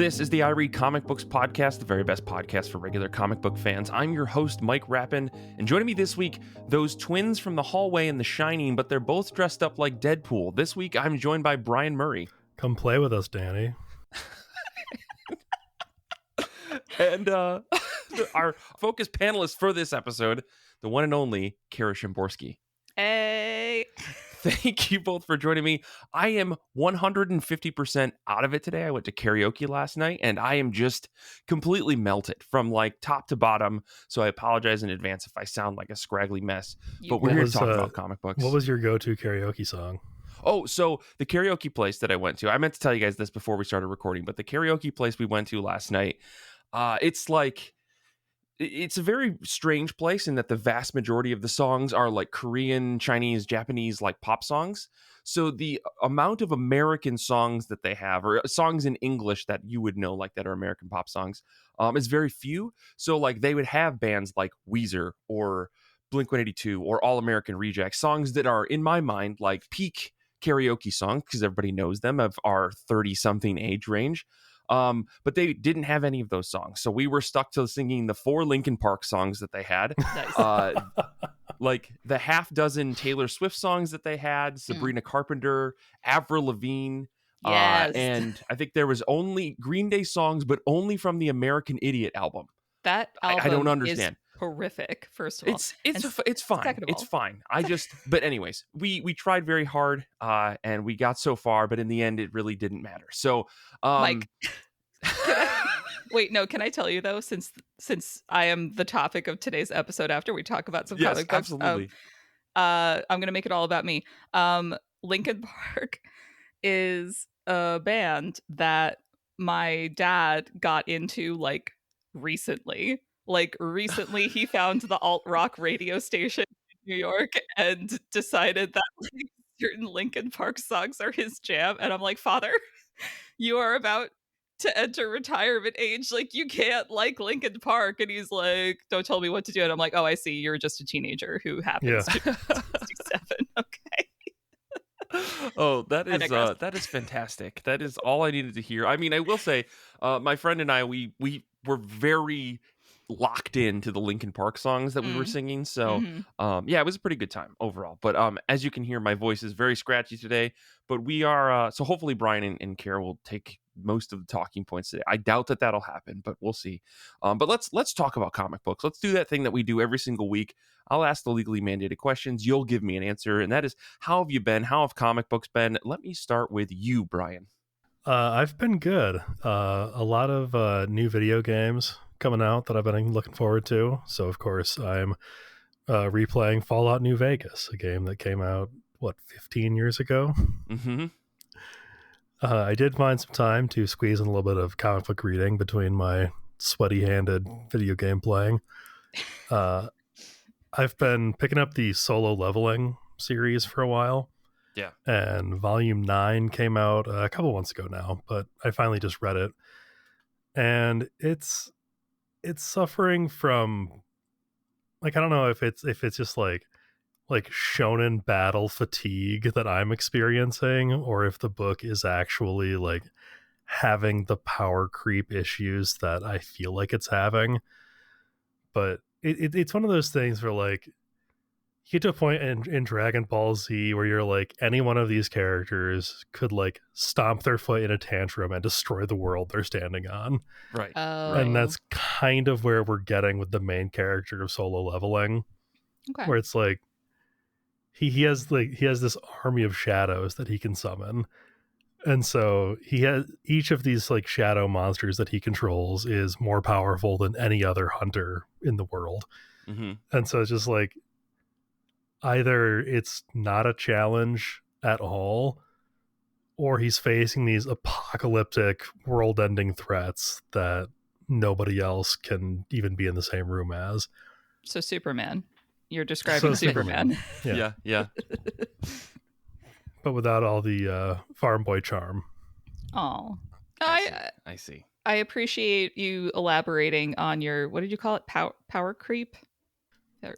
This is the I Read Comic Books podcast, the very best podcast for regular comic book fans. I'm your host, Mike Rapin, and joining me this week, those twins from the hallway in The Shining, but they're both dressed up like Deadpool. This week, I'm joined by Brian Murray. Come play with us, Danny. And our focus panelist for this episode, the one and only Kara Szamborski. Hey. Thank you both for joining me. I am 150% out of it today. I went to karaoke last night, and I am just completely melted from like top to bottom. So I apologize in advance if I sound like a scraggly mess. But we're here to talk about comic books. What was your go-to karaoke song? Oh, so the karaoke place that I went to, I meant to tell you guys this before we started recording, but the karaoke place we went to last night, it's a very strange place in that the vast majority of the songs are like Korean, Chinese, Japanese, like pop songs. So the amount of American songs that they have, or songs in English that you would know, like that are American pop songs, is very few. So like they would have bands like Weezer or Blink-182 or All American Rejects, songs that are, in my mind, like peak karaoke songs, because everybody knows them, of our 30-something age range. But they didn't have any of those songs. So we were stuck to singing the 4 Linkin Park songs that they had. Nice. Like the half dozen Taylor Swift songs that they had, Sabrina Carpenter, Avril Lavigne. Yes. And I think there was only Green Day songs, but only from the American Idiot album. That album I don't understand. Is horrific, first of all. It's fine. It's fine. But anyways, we tried very hard and we got so far, but in the end, it really didn't matter. So, Mike, can I tell you though, since I am the topic of today's episode after we talk about some comic books, absolutely. I'm going to make it all about me. Linkin Park is a band that my dad got into like recently. Like recently he found the alt rock radio station in New York and decided that like certain Linkin Park songs are his jam. And I'm like, Father, you are about to enter retirement age. Like you can't like Linkin Park. And he's like, don't tell me what to do. And I'm like, oh, I see. You're just a teenager who happens to be 67. Okay. Oh, that is fantastic. That is all I needed to hear. I mean, I will say, my friend and I, we were very locked into the Linkin Park songs that we were singing. So, it was a pretty good time overall. But as you can hear, my voice is very scratchy today. But we are, so hopefully Brian and Kara will take most of the talking points today. I doubt that that'll happen, but we'll see. But let's talk about comic books. Let's do that thing that we do every single week. I'll ask the legally mandated questions. You'll give me an answer. And that is, how have you been? How have comic books been? Let me start with you, Brian. I've been good. A lot of new video games coming out that I've been looking forward to. So, of course, I'm replaying Fallout New Vegas, a game that came out, 15 years ago? Mm-hmm. I did find some time to squeeze in a little bit of comic book reading between my sweaty-handed video game playing. I've been picking up the Solo Leveling series for a while. Yeah. And Volume 9 came out a couple months ago now, but I finally just read it. And it's suffering from, like, I don't know if it's just like shonen battle fatigue that I'm experiencing, or if the book is actually like having the power creep issues that I feel like it's having. But it's one of those things where like you get to a point in Dragon Ball Z where you're like, any one of these characters could like stomp their foot in a tantrum and destroy the world they're standing on. Right. Oh. And that's kind of where we're getting with the main character of Solo Leveling. Okay. Where it's like he has this army of shadows that he can summon. And so he has each of these like shadow monsters that he controls is more powerful than any other hunter in the world. Mm-hmm. And so it's just like, either it's not a challenge at all, or he's facing these apocalyptic world-ending threats that nobody else can even be in the same room as. So Superman. You're describing Superman. Yeah. But without all the farm boy charm. Oh. I see. I appreciate you elaborating on your, what did you call it? Power creep?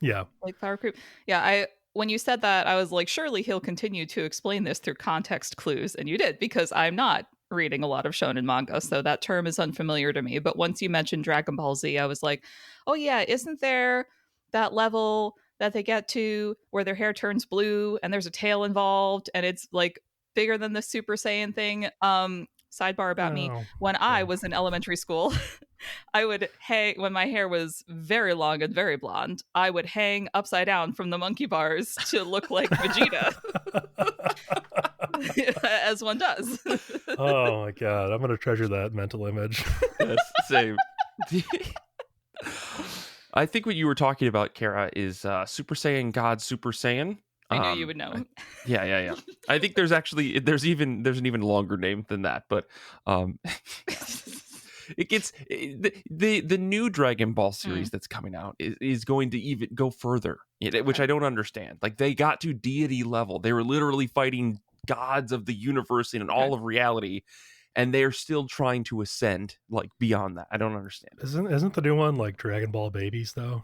Yeah. Like power creep? Yeah, when you said that, I was like, surely he'll continue to explain this through context clues. And you did, because I'm not reading a lot of shonen manga, so that term is unfamiliar to me. But once you mentioned Dragon Ball Z, I was like, oh yeah, isn't there that level that they get to where their hair turns blue and there's a tail involved and it's like bigger than the Super Saiyan thing? Sidebar about me. When I was in elementary school, I would hang, when my hair was very long and very blonde, I would hang upside down from the monkey bars to look like Vegeta. As one does. Oh my god, I'm gonna treasure that mental image. Yes, same. I think what you were talking about, Kara, is Super Saiyan God Super Saiyan. I knew you would know. Yeah. I think there's an even longer name than that, but it gets the new Dragon Ball series that's coming out is going to even go further, which I don't understand. Like, they got to deity level. They were literally fighting gods of the universe and all of reality, and they are still trying to ascend like beyond that. I don't understand. Isn't the new one like Dragon Ball Babies though?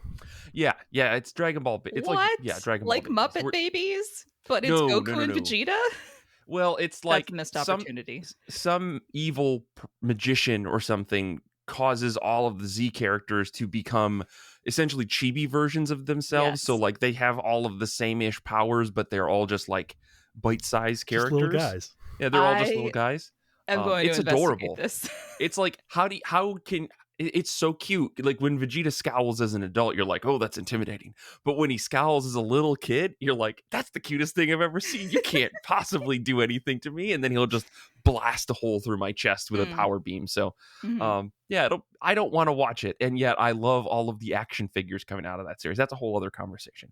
Yeah, it's Dragon Ball. It's what? Dragon Ball. Like Muppet Babies, but it's Goku and Vegeta. Well, it's like that's a missed opportunity. Some evil magician or something causes all of the Z characters to become essentially chibi versions of themselves. Yes. So like they have all of the same-ish powers, but they're all just like bite-sized characters. Just little guys. Yeah, they're all just little guys. I'm going to adorable. This. It's like it's so cute. Like when Vegeta scowls as an adult, you're like, oh, that's intimidating. But when he scowls as a little kid, you're like, that's the cutest thing I've ever seen. You can't possibly do anything to me. And then he'll just blast a hole through my chest with a power beam. So, I don't want to watch it. And yet I love all of the action figures coming out of that series. That's a whole other conversation.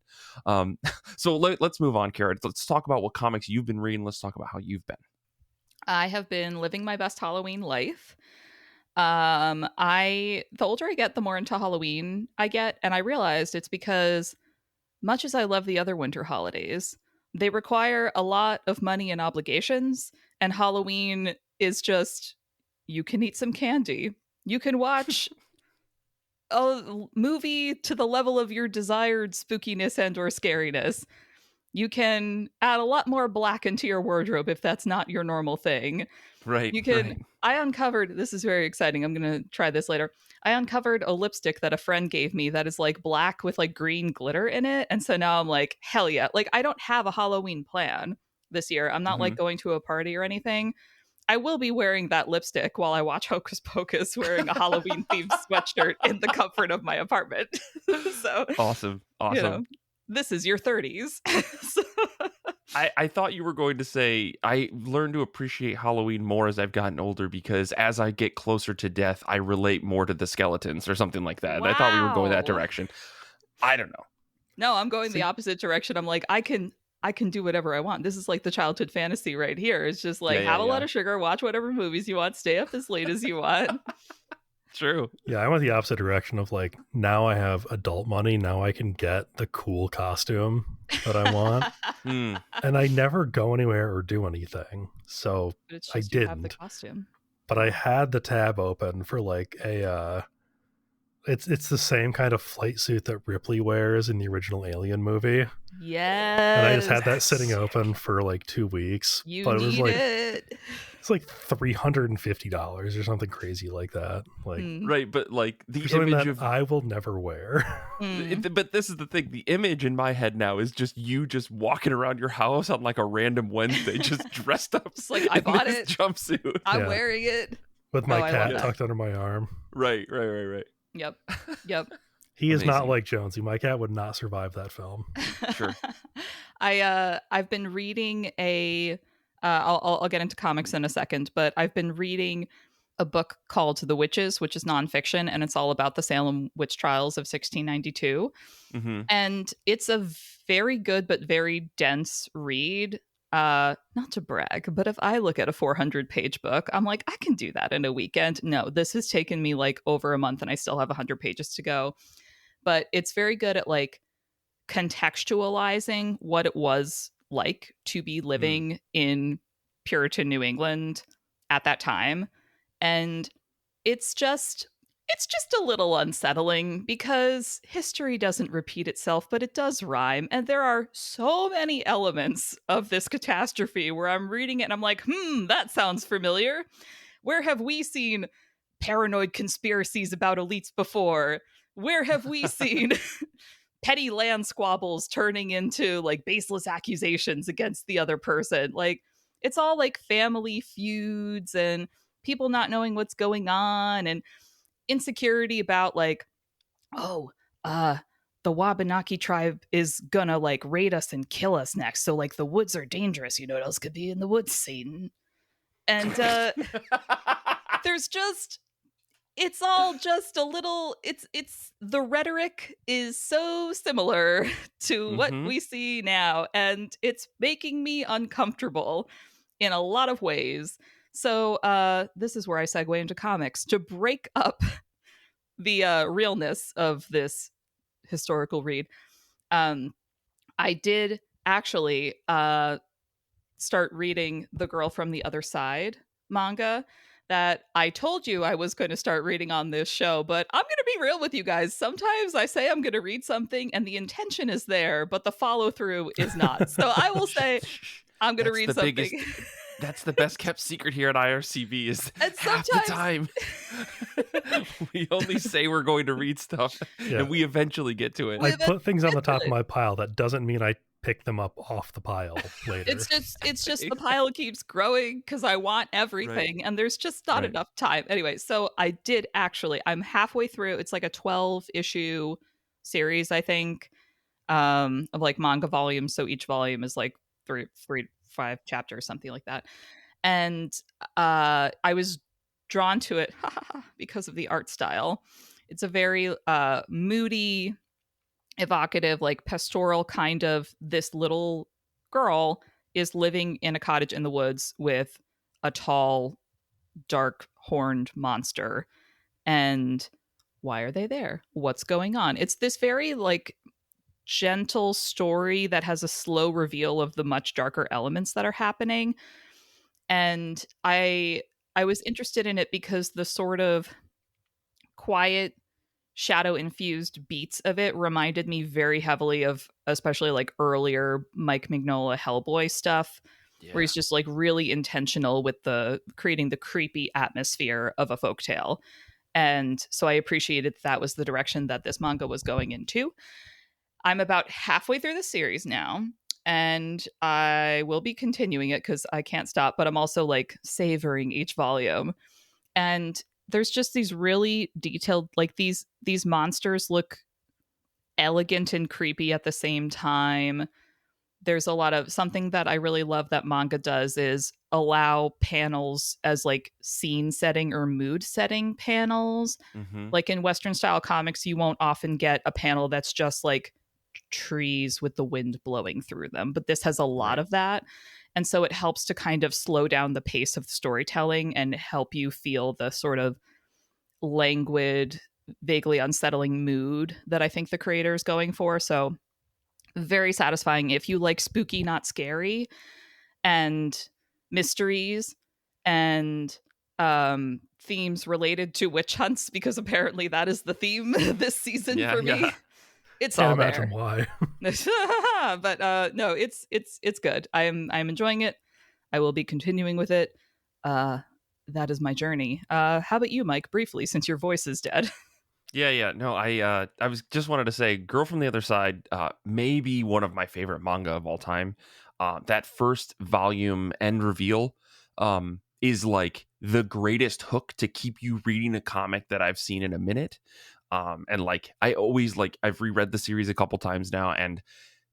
So let's move on, Kara. Let's talk about what comics you've been reading. Let's talk about how you've been. I have been living my best Halloween life. The older I get, the more into Halloween I get, and I realized it's because, much as I love the other winter holidays, they require a lot of money and obligations, and Halloween is just, you can eat some candy, you can watch a movie to the level of your desired spookiness and or scariness. You can add a lot more black into your wardrobe if that's not your normal thing. Right. You can. Right. I uncovered, this is very exciting, I'm going to try this later. I uncovered a lipstick that a friend gave me that is like black with like green glitter in it. And so now I'm like, hell yeah. Like, I don't have a Halloween plan this year. I'm not like going to a party or anything. I will be wearing that lipstick while I watch Hocus Pocus wearing a Halloween themed sweatshirt in the comfort of my apartment. So awesome. You know, this is your 30s. I thought you were going to say, I learned to appreciate Halloween more as I've gotten older because as I get closer to death, I relate more to the skeletons or something like that. Wow. I thought we were going that direction. I don't know. No, I'm going the opposite direction. I'm like, I can do whatever I want. This is like the childhood fantasy right here. It's just like, have a lot of sugar, watch whatever movies you want, stay up as late as you want. True. Yeah, I went the opposite direction of like, now I have adult money. Now I can get the cool costume that I want. And I never go anywhere or do anything. So I didn't. Have the costume. But I had the tab open for like a it's the same kind of flight suit that Ripley wears in the original Alien movie. Yes. And I just had that sitting open for like 2 weeks. But it was like it's like $350 or something crazy like that. Like right, but like the image of I will never wear. But this is the thing. The image in my head now is just you just walking around your house on like a random Wednesday, just dressed up. It's like I bought it jumpsuit. I'm wearing it with my cat tucked under my arm. Right. Yep. He is not like Jonesy. My cat would not survive that film. Sure. I've been reading I'll get into comics in a second, but I've been reading a book called The Witches, which is nonfiction, and it's all about the Salem witch trials of 1692. And it's a very good but very dense read. Not to brag, but if I look at a 400-page book, I'm like, I can do that in a weekend. No, this has taken me like over a month and I still have 100 pages to go. But it's very good at like contextualizing what it was like to be living in Puritan New England at that time. And it's just, It's just a little unsettling because history doesn't repeat itself, but it does rhyme. And there are so many elements of this catastrophe where I'm reading it and I'm like, that sounds familiar. Where have we seen paranoid conspiracies about elites before? Where have we seen petty land squabbles turning into like baseless accusations against the other person? Like, it's all like family feuds and people not knowing what's going on and insecurity about like, oh, the Wabanaki tribe is gonna like raid us and kill us next. So like the woods are dangerous. You know what else could be in the woods, Satan? And there's just it's all just a little it's the rhetoric is so similar to what Mhm. we see now, and it's making me uncomfortable in a lot of ways. So this is where I segue into comics to break up the realness of this historical read. I did actually start reading The Girl from the Other Side manga that I told you I was going to start reading on this show, but I'm going to be real with you guys. Sometimes I say I'm going to read something and the intention is there, but the follow through is not. So I will say I'm going to read something. That's the best kept secret here at IRCB is And half the time we only say we're going to read stuff and we eventually get to it. I put things on the top of my pile. That doesn't mean I pick them up off the pile later. It's just the pile keeps growing because I want everything, and there's just not enough time. Anyway, so I did actually. I'm halfway through. It's like a 12-issue series, I think, of like manga volumes. So each volume is like three to five chapters, something like that. And I was drawn to it because of the art style. It's a very moody, evocative, like pastoral kind of. This little girl is living in a cottage in the woods with a tall, dark horned monster. And why are they there? What's going on? It's this very like gentle story that has a slow reveal of the much darker elements that are happening. And I was interested in it because the sort of quiet shadow infused beats of it reminded me very heavily of especially like earlier Mike Mignola Hellboy stuff, where he's just like really intentional with the creating the creepy atmosphere of a folktale. And so I appreciated that was the direction that this manga was going into. I'm about halfway through the series now, and I will be continuing it because I can't stop, but I'm also like savoring each volume. And there's just these really detailed, like these monsters look elegant and creepy at the same time. There's a lot of something that I really love that manga does is allow panels as like scene setting or mood setting panels. Mm-hmm. Like in Western style comics, you won't often get a panel that's just like trees with the wind blowing through them, but this has a lot of that. And so it helps to kind of slow down the pace of the storytelling and help you feel the sort of languid, vaguely unsettling mood that I think the creator is going for. So very satisfying if you like spooky, not scary, and mysteries and themes related to witch hunts, because apparently that is the theme this season for me. It's Can't all imagine there. Why. But no, it's good. I'm enjoying it. I will be continuing with it. That is my journey. How about you, Mike? Briefly, since your voice is dead. No, I was just wanted to say, Girl from the Other Side, maybe one of my favorite manga of all time. That first volume end reveal is like the greatest hook to keep you reading a comic that I've seen in a minute. And like I always I've reread the series a couple times now, and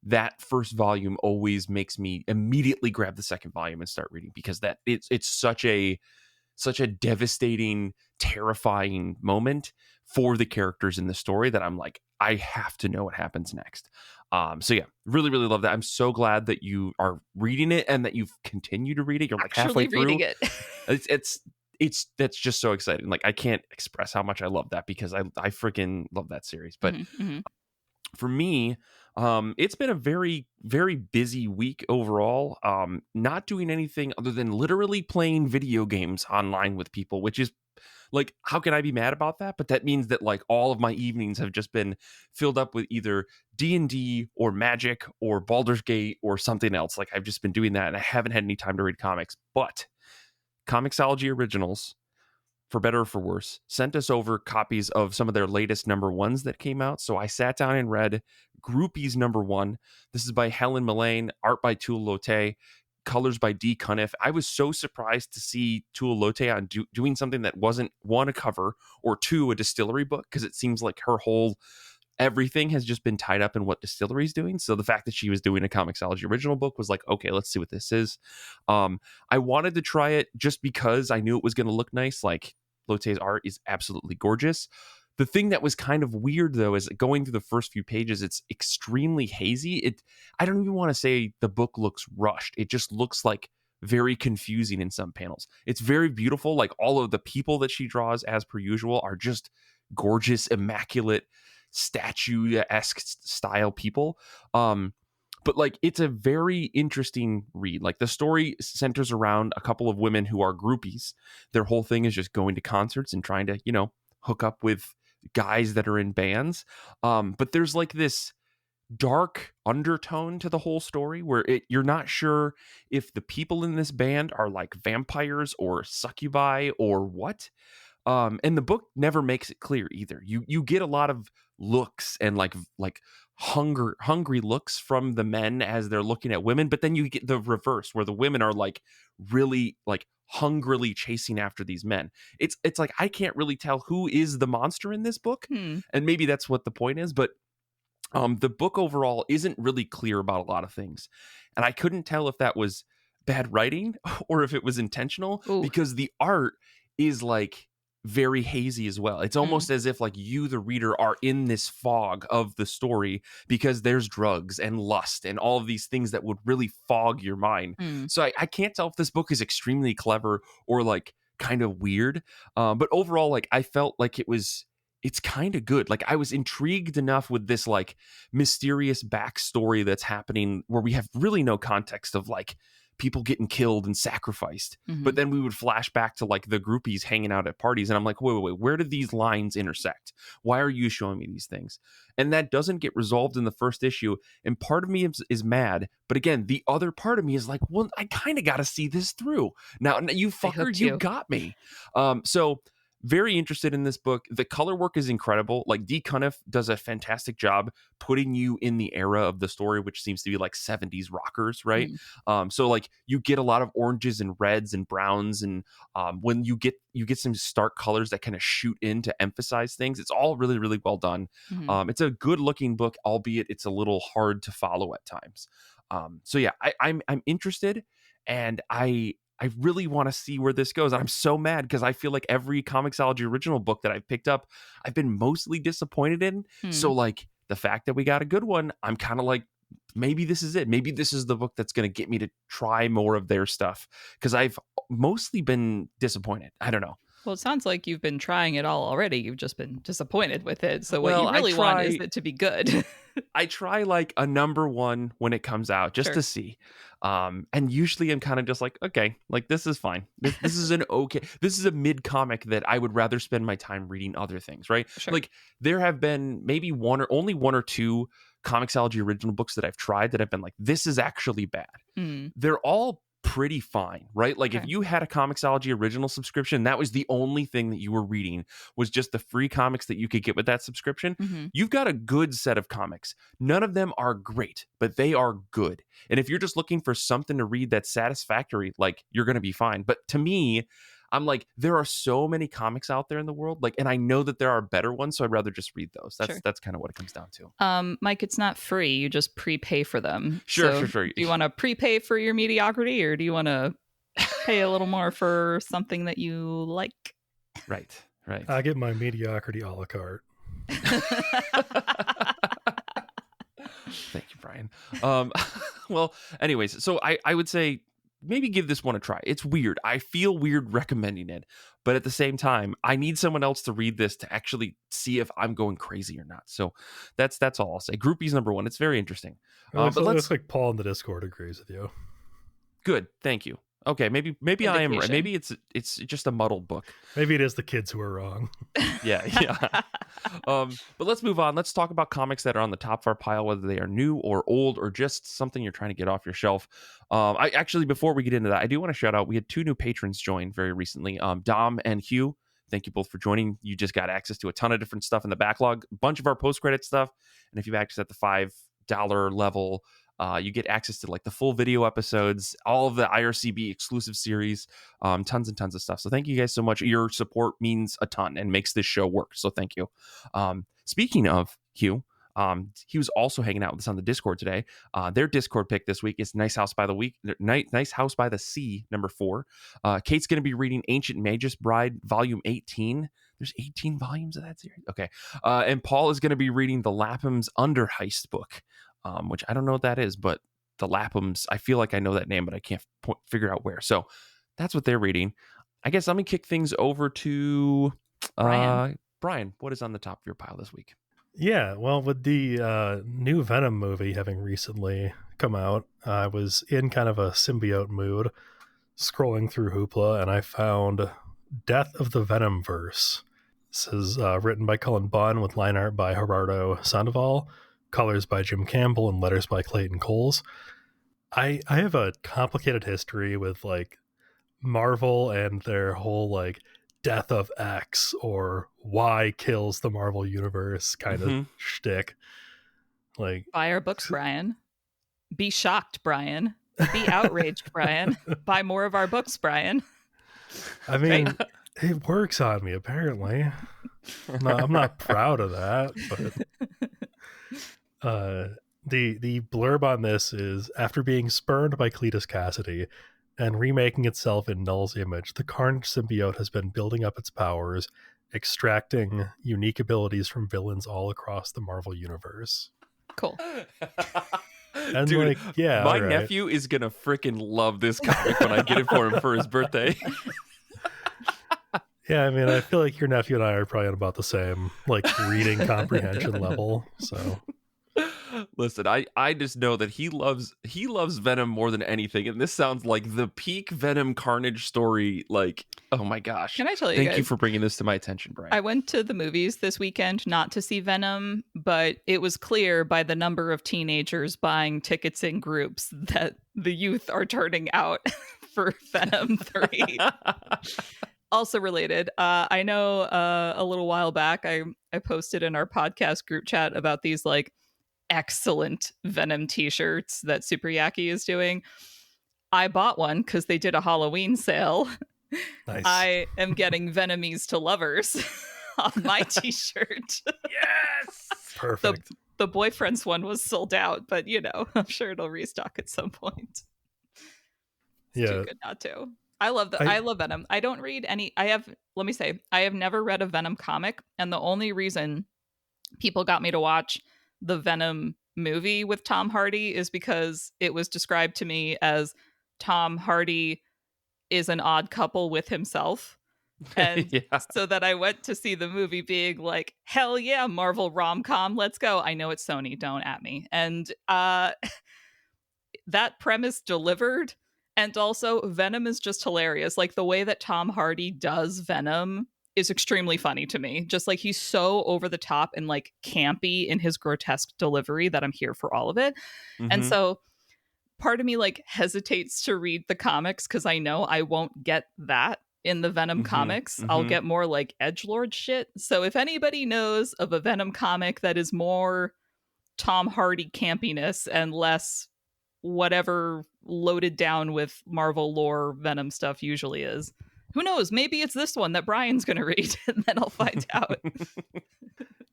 that first volume always makes me immediately grab the second volume and start reading, because that it's such a devastating, terrifying moment for the characters in the story that I'm like, I have to know what happens next. So yeah, really, really love that. I'm so glad that you are reading it and that you've continued to read it. You're like halfway through. Reading it. it's that's just so exciting. Like I can't express how much I love that, because I freaking love that series. But for me, it's been a very, very busy week overall. Not doing anything other than literally playing video games online with people, which is like, how can I be mad about that? But that means that like all of my evenings have just been filled up with either D&D or Magic or Baldur's Gate or something else. Like I've just been doing that and I haven't had any time to read comics. But Comixology Originals, for better or for worse, sent us over copies of some of their latest number ones that came out. So I sat down and read Groupies number 1. This is by Helen Mullane, art by Tua Lote, colors by D. Cuniff. I was so surprised to see Tua Lote on doing something that wasn't, 1, a cover, or 2, a distillery book, because it seems like her whole everything has just been tied up in what Distillery's doing. So the fact that she was doing a Comixology original book was like, okay, let's see what this is. I wanted to try it just because I knew it was going to look nice. Like Lote's art is absolutely gorgeous. The thing that was kind of weird, though, is going through the first few pages, it's extremely hazy. I don't even want to say the book looks rushed. It just looks like very confusing in some panels. It's very beautiful. Like all of the people that she draws, as per usual, are just gorgeous, immaculate, statue-esque style people. But like it's a very interesting read. Like the story centers around a couple of women who are groupies. Their whole thing is just going to concerts and trying to, hook up with guys that are in bands. But there's like this dark undertone to the whole story where you're not sure if the people in this band are like vampires or succubi or what. And the book never makes it clear either. You get a lot of looks and like hungry looks from the men as they're looking at women, but then you get the reverse where the women are like really like hungrily chasing after these men. It's like I can't really tell who is the monster in this book, and maybe that's what the point is. But the book overall isn't really clear about a lot of things, and I couldn't tell if that was bad writing or if it was intentional. Ooh. Because the art is like very hazy as well. It's almost as if like you, the reader, are in this fog of the story because there's drugs and lust and all of these things that would really fog your mind. So I can't tell if this book is extremely clever or like kind of weird. But overall, like I felt like it's kind of good. Like I was intrigued enough with this like mysterious backstory that's happening where we have really no context of like people getting killed and sacrificed. But then we would flash back to like the groupies hanging out at parties. And I'm like, wait, where do these lines intersect? Why are you showing me these things? And that doesn't get resolved in the first issue. And part of me is mad. But again, the other part of me is like, well, I kind of got to see this through. Now you fuckers, you got me. So very interested in this book. The color work is incredible. Like D. Cuniff does a fantastic job putting you in the era of the story, which seems to be like 70s rockers, right? So like you get a lot of oranges and reds and browns, and when you get some stark colors that kind of shoot in to emphasize things. It's all really, really well done. It's a good looking book, albeit it's a little hard to follow at times. So yeah, I'm interested, and I really want to see where this goes. I'm so mad because I feel like every Comixology original book that I've picked up, I've been mostly disappointed in. So like the fact that we got a good one, I'm kind of like, maybe this is it. Maybe this is the book that's going to get me to try more of their stuff, because I've mostly been disappointed. I don't know. Well, it sounds like you've been trying it all already. You've just been disappointed with it. So what you really want is it to be good. I try like a number 1 when it comes out just to see. And usually I'm kind of just like, okay, like this is fine. This is this is a mid comic that I would rather spend my time reading other things, right? Sure. Like there have been maybe only one or two Comixology original books that I've tried that have been like, this is actually bad. They're all pretty fine, right? Like if you had a Comixology original subscription, that was the only thing that you were reading was just the free comics that you could get with that subscription. You've got a good set of comics. None of them are great, but they are good. And if you're just looking for something to read that's satisfactory, like you're going to be fine. But to me, I'm like, there are so many comics out there in the world, like, and I know that there are better ones, so I'd rather just read those. That's kind of what it comes down to. Mike, it's not free. You just prepay for them. Sure. Do you want to prepay for your mediocrity, or do you want to pay a little more for something that you like? Right. I get my mediocrity a la carte. Thank you, Brian. Well, anyways, so I would say maybe give this one a try. It's weird. I feel weird recommending it, but at the same time, I need someone else to read this to actually see if I'm going crazy or not. So that's all I'll say. Groupies number 1. It's very interesting. But looks like Paul in the Discord agrees with you. Good. Thank you. Okay, maybe I am right. Indication. Maybe it's just a muddled book. Maybe it is the kids who are wrong. Yeah. But let's move on. Let's talk about comics that are on the top of our pile, whether they are new or old or just something you're trying to get off your shelf. I actually, before we get into that, I do want to shout out. We had 2 new patrons join very recently. Dom and Hugh. Thank you both for joining. You just got access to a ton of different stuff in the backlog, a bunch of our post-credit stuff, and if you have access at the $5 level, you get access to like the full video episodes, all of the IRCB exclusive series, tons and tons of stuff. So thank you guys so much. Your support means a ton and makes this show work. So thank you. Speaking of Hugh, he was also hanging out with us on the Discord today. Their Discord pick this week is Nice House by the Sea, number 4. Kate's going to be reading Ancient Magus Bride, volume 18. There's 18 volumes of that series. Okay. And Paul is going to be reading the Lapham's Under Heist book. Which I don't know what that is, but the Laphams, I feel like I know that name, but I can't figure out where. So that's what they're reading. I guess let me kick things over to Brian. Brian, what is on the top of your pile this week? Yeah, well, with the new Venom movie having recently come out, I was in kind of a symbiote mood, scrolling through Hoopla, and I found Death of the Venomverse. This is written by Cullen Bunn with line art by Gerardo Sandoval, colors by Jim Campbell, and letters by Clayton Coles. I have a complicated history with like Marvel and their whole like death of X or Y kills the Marvel universe kind of shtick. Like, buy our books, Brian. Be shocked, Brian. Be outraged, Brian. Buy more of our books, Brian. I mean, it works on me apparently. I'm not proud of that, but the blurb on this is: after being spurned by Cletus Cassidy and remaking itself in Null's image, the Carnage symbiote has been building up its powers, extracting unique abilities from villains all across the Marvel universe. Cool. And dude, like, yeah, my nephew is gonna freaking love this comic when I get it for him for his birthday. Yeah, I mean, I feel like your nephew and I are probably on about the same like reading comprehension level. So listen, I just know that he loves Venom more than anything, and this sounds like the peak Venom Carnage story. Like, oh my gosh! Can I tell you? Thank guys, you for bringing this to my attention, Brian. I went to the movies this weekend not to see Venom, but it was clear by the number of teenagers buying tickets in groups that the youth are turning out for Venom 3. Also related, I know a little while back I posted in our podcast group chat about these like excellent Venom t-shirts that Super Yaki is doing. I bought one because they did a Halloween sale. nice. I am getting Venemies to lovers on my t-shirt. Yes, perfect. The boyfriend's one was sold out, but you know, I'm sure it'll restock at some point. It's too good not to. I love Venom. I don't read any. I have never read a Venom comic, and the only reason people got me to watch the Venom movie with Tom Hardy is because it was described to me as Tom Hardy is an odd couple with himself. And so that I went to see the movie being like, hell yeah, Marvel rom-com, let's go. I know it's Sony, don't at me. And that premise delivered. And also, Venom is just hilarious. Like, the way that Tom Hardy does Venom is extremely funny to me. Just like, he's so over the top and like campy in his grotesque delivery that I'm here for all of it. And so part of me like hesitates to read the comics because I know I won't get that in the Venom comics. I'll get more like edgelord shit. So if anybody knows of a Venom comic that is more Tom Hardy campiness and less whatever loaded down with Marvel lore Venom stuff usually is, who knows? Maybe it's this one that Brian's going to read, and then I'll find out.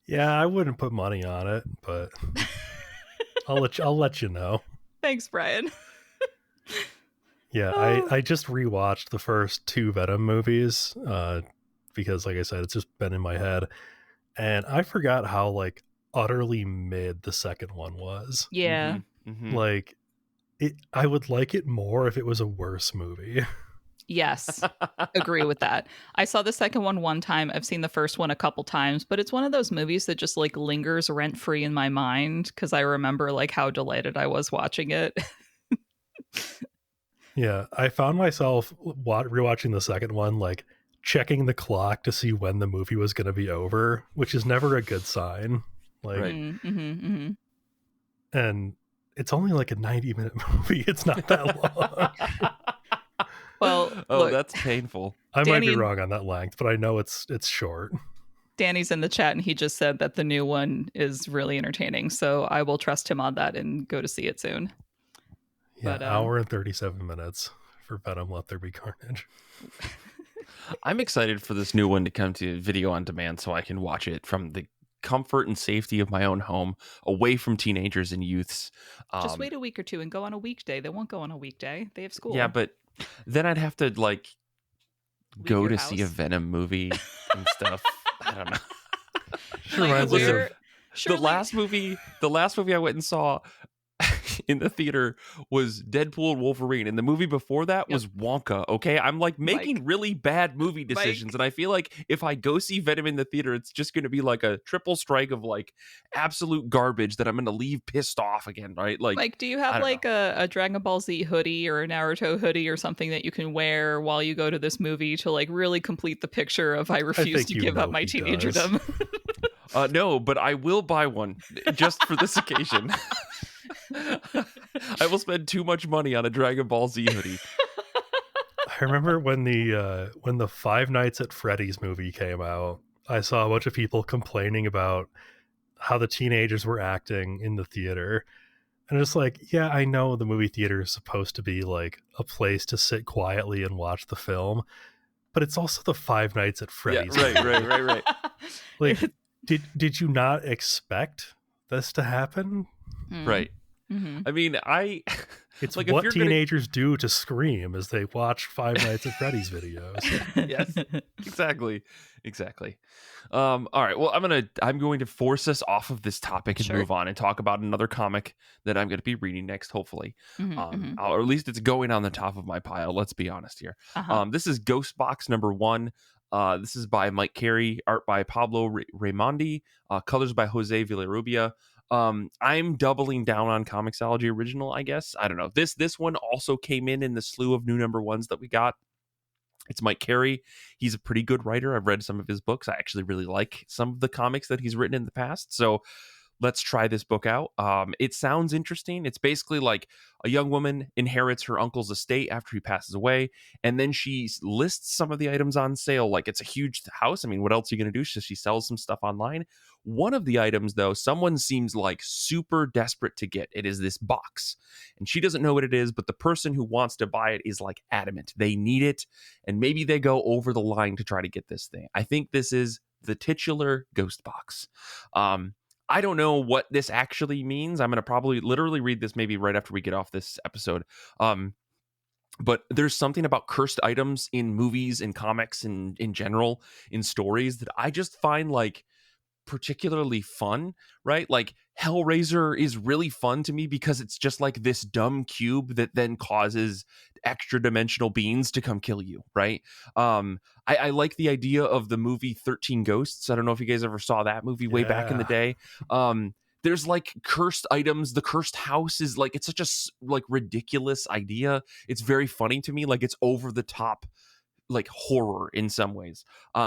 Yeah, I wouldn't put money on it, but I'll let you know. Thanks, Brian. Yeah, I just rewatched the first 2 Venom movies because, like I said, it's just been in my head, and I forgot how like utterly mid the second one was. Yeah, like I would like it more if it was a worse movie. Yes, agree with that. I saw the second one time. I've seen the first one a couple times, but it's one of those movies that just like lingers rent free in my mind because I remember like how delighted I was watching it. Yeah, I found myself rewatching the second one, like checking the clock to see when the movie was going to be over, which is never a good sign. Like, Right. and it's only like a 90-minute movie. It's not that long. Well, Oh, look, that's painful. I might be Danny- wrong on that length, but I know it's short. Danny's in the chat and he just said that the new one is really entertaining. So I will trust him on that and go to see it soon. Yeah, But, hour and 37 minutes for Venom Let There Be Carnage. I'm excited for this new one to come to video on demand so I can watch it from the comfort and safety of my own home, away from teenagers and youths. Just wait a week or two and go on a weekday. They won't go on a weekday. They have school. Yeah, but then I'd have to like Leave go your to house. see a Venom movie and stuff. I don't know. Just reminds me of The last movie I went and saw in the theater was Deadpool and Wolverine, and the movie before that was Wonka. Okay, I'm like making really bad movie decisions, and I feel like if I go see Venom in the theater, it's just going to be like a triple strike of like absolute garbage that I'm going to leave pissed off again, right? Like, Mike, do you have like a Dragon Ball Z hoodie or a Naruto hoodie or something that you can wear while you go to this movie to like really complete the picture of I refuse to give up my teenagerdom? Does. No, but I will buy one just for this occasion. I will spend too much money on a Dragon Ball Z hoodie. I remember when the Five Nights at Freddy's movie came out, I saw a bunch of people complaining about how the teenagers were acting in the theater. And it's like, yeah, I know the movie theater is supposed to be like a place to sit quietly and watch the film, but it's also the Five Nights at Freddy's. Yeah, right. Like, did you not expect this to happen? Right. Mm-hmm. I mean, it's like what teenagers do to scream as they watch Five Nights at Freddy's videos. Yes, exactly. All right. Well, I'm going to force us off of this topic and move on and talk about another comic that I'm going to be reading next, hopefully. Or at least it's going on the top of my pile. Let's be honest here. This is Ghostbox #1. This is by Mike Carey, art by Pablo Raimondi, colors by Jose Villarrubia. I'm doubling down on Comixology Original, I guess. I don't know. This one also came in the slew of new #1s that we got. It's Mike Carey. He's a pretty good writer. I've read some of his books. I actually really like some of the comics that he's written in the past. So let's try this book out. It sounds interesting. It's basically like a young woman inherits her uncle's estate after he passes away, and then she lists some of the items on sale. Like, it's a huge house. I mean, what else are you going to do? So she sells some stuff online. One of the items, though, someone seems like super desperate to get. It is this box, and she doesn't know what it is, but the person who wants to buy it is like adamant. They need it, and maybe they go over the line to try to get this thing. I think this is the titular Ghostbox. I don't know what this actually means. I'm going to probably literally read this maybe right after we get off this episode. But there's something about cursed items in movies and comics and in general in stories that I just find like particularly fun, right? Like Hellraiser is really fun to me because it's just like this dumb cube that then causes extra dimensional beings to come kill you, right? I like the idea of the movie 13 Ghosts. I don't know if you guys ever saw that movie way back in the day. There's like cursed items. The cursed house is like, it's such a like ridiculous idea. It's very funny to me. Like, it's over the top like horror in some ways.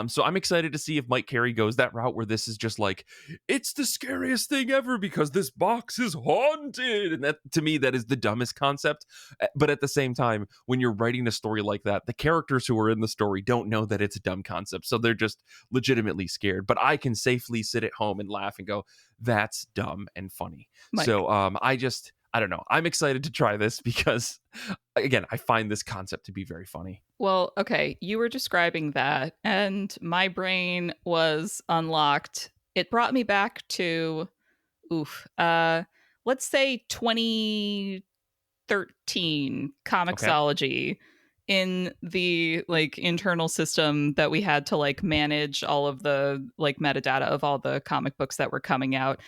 So I'm excited to see if Mike Carey goes that route where this is just like, it's the scariest thing ever because this box is haunted. And that, to me, that is the dumbest concept. But at the same time, when you're writing a story like that, the characters who are in the story don't know that it's a dumb concept. So they're just legitimately scared. But I can safely sit at home and laugh and go, that's dumb and funny. Mike. So I don't know. I'm excited to try this because, again, I find this concept to be very funny. Well, okay, you were describing that, and my brain was unlocked. It brought me back to, let's say 2013 Comixology, in the like internal system that we had to like manage all of the like metadata of all the comic books that were coming out.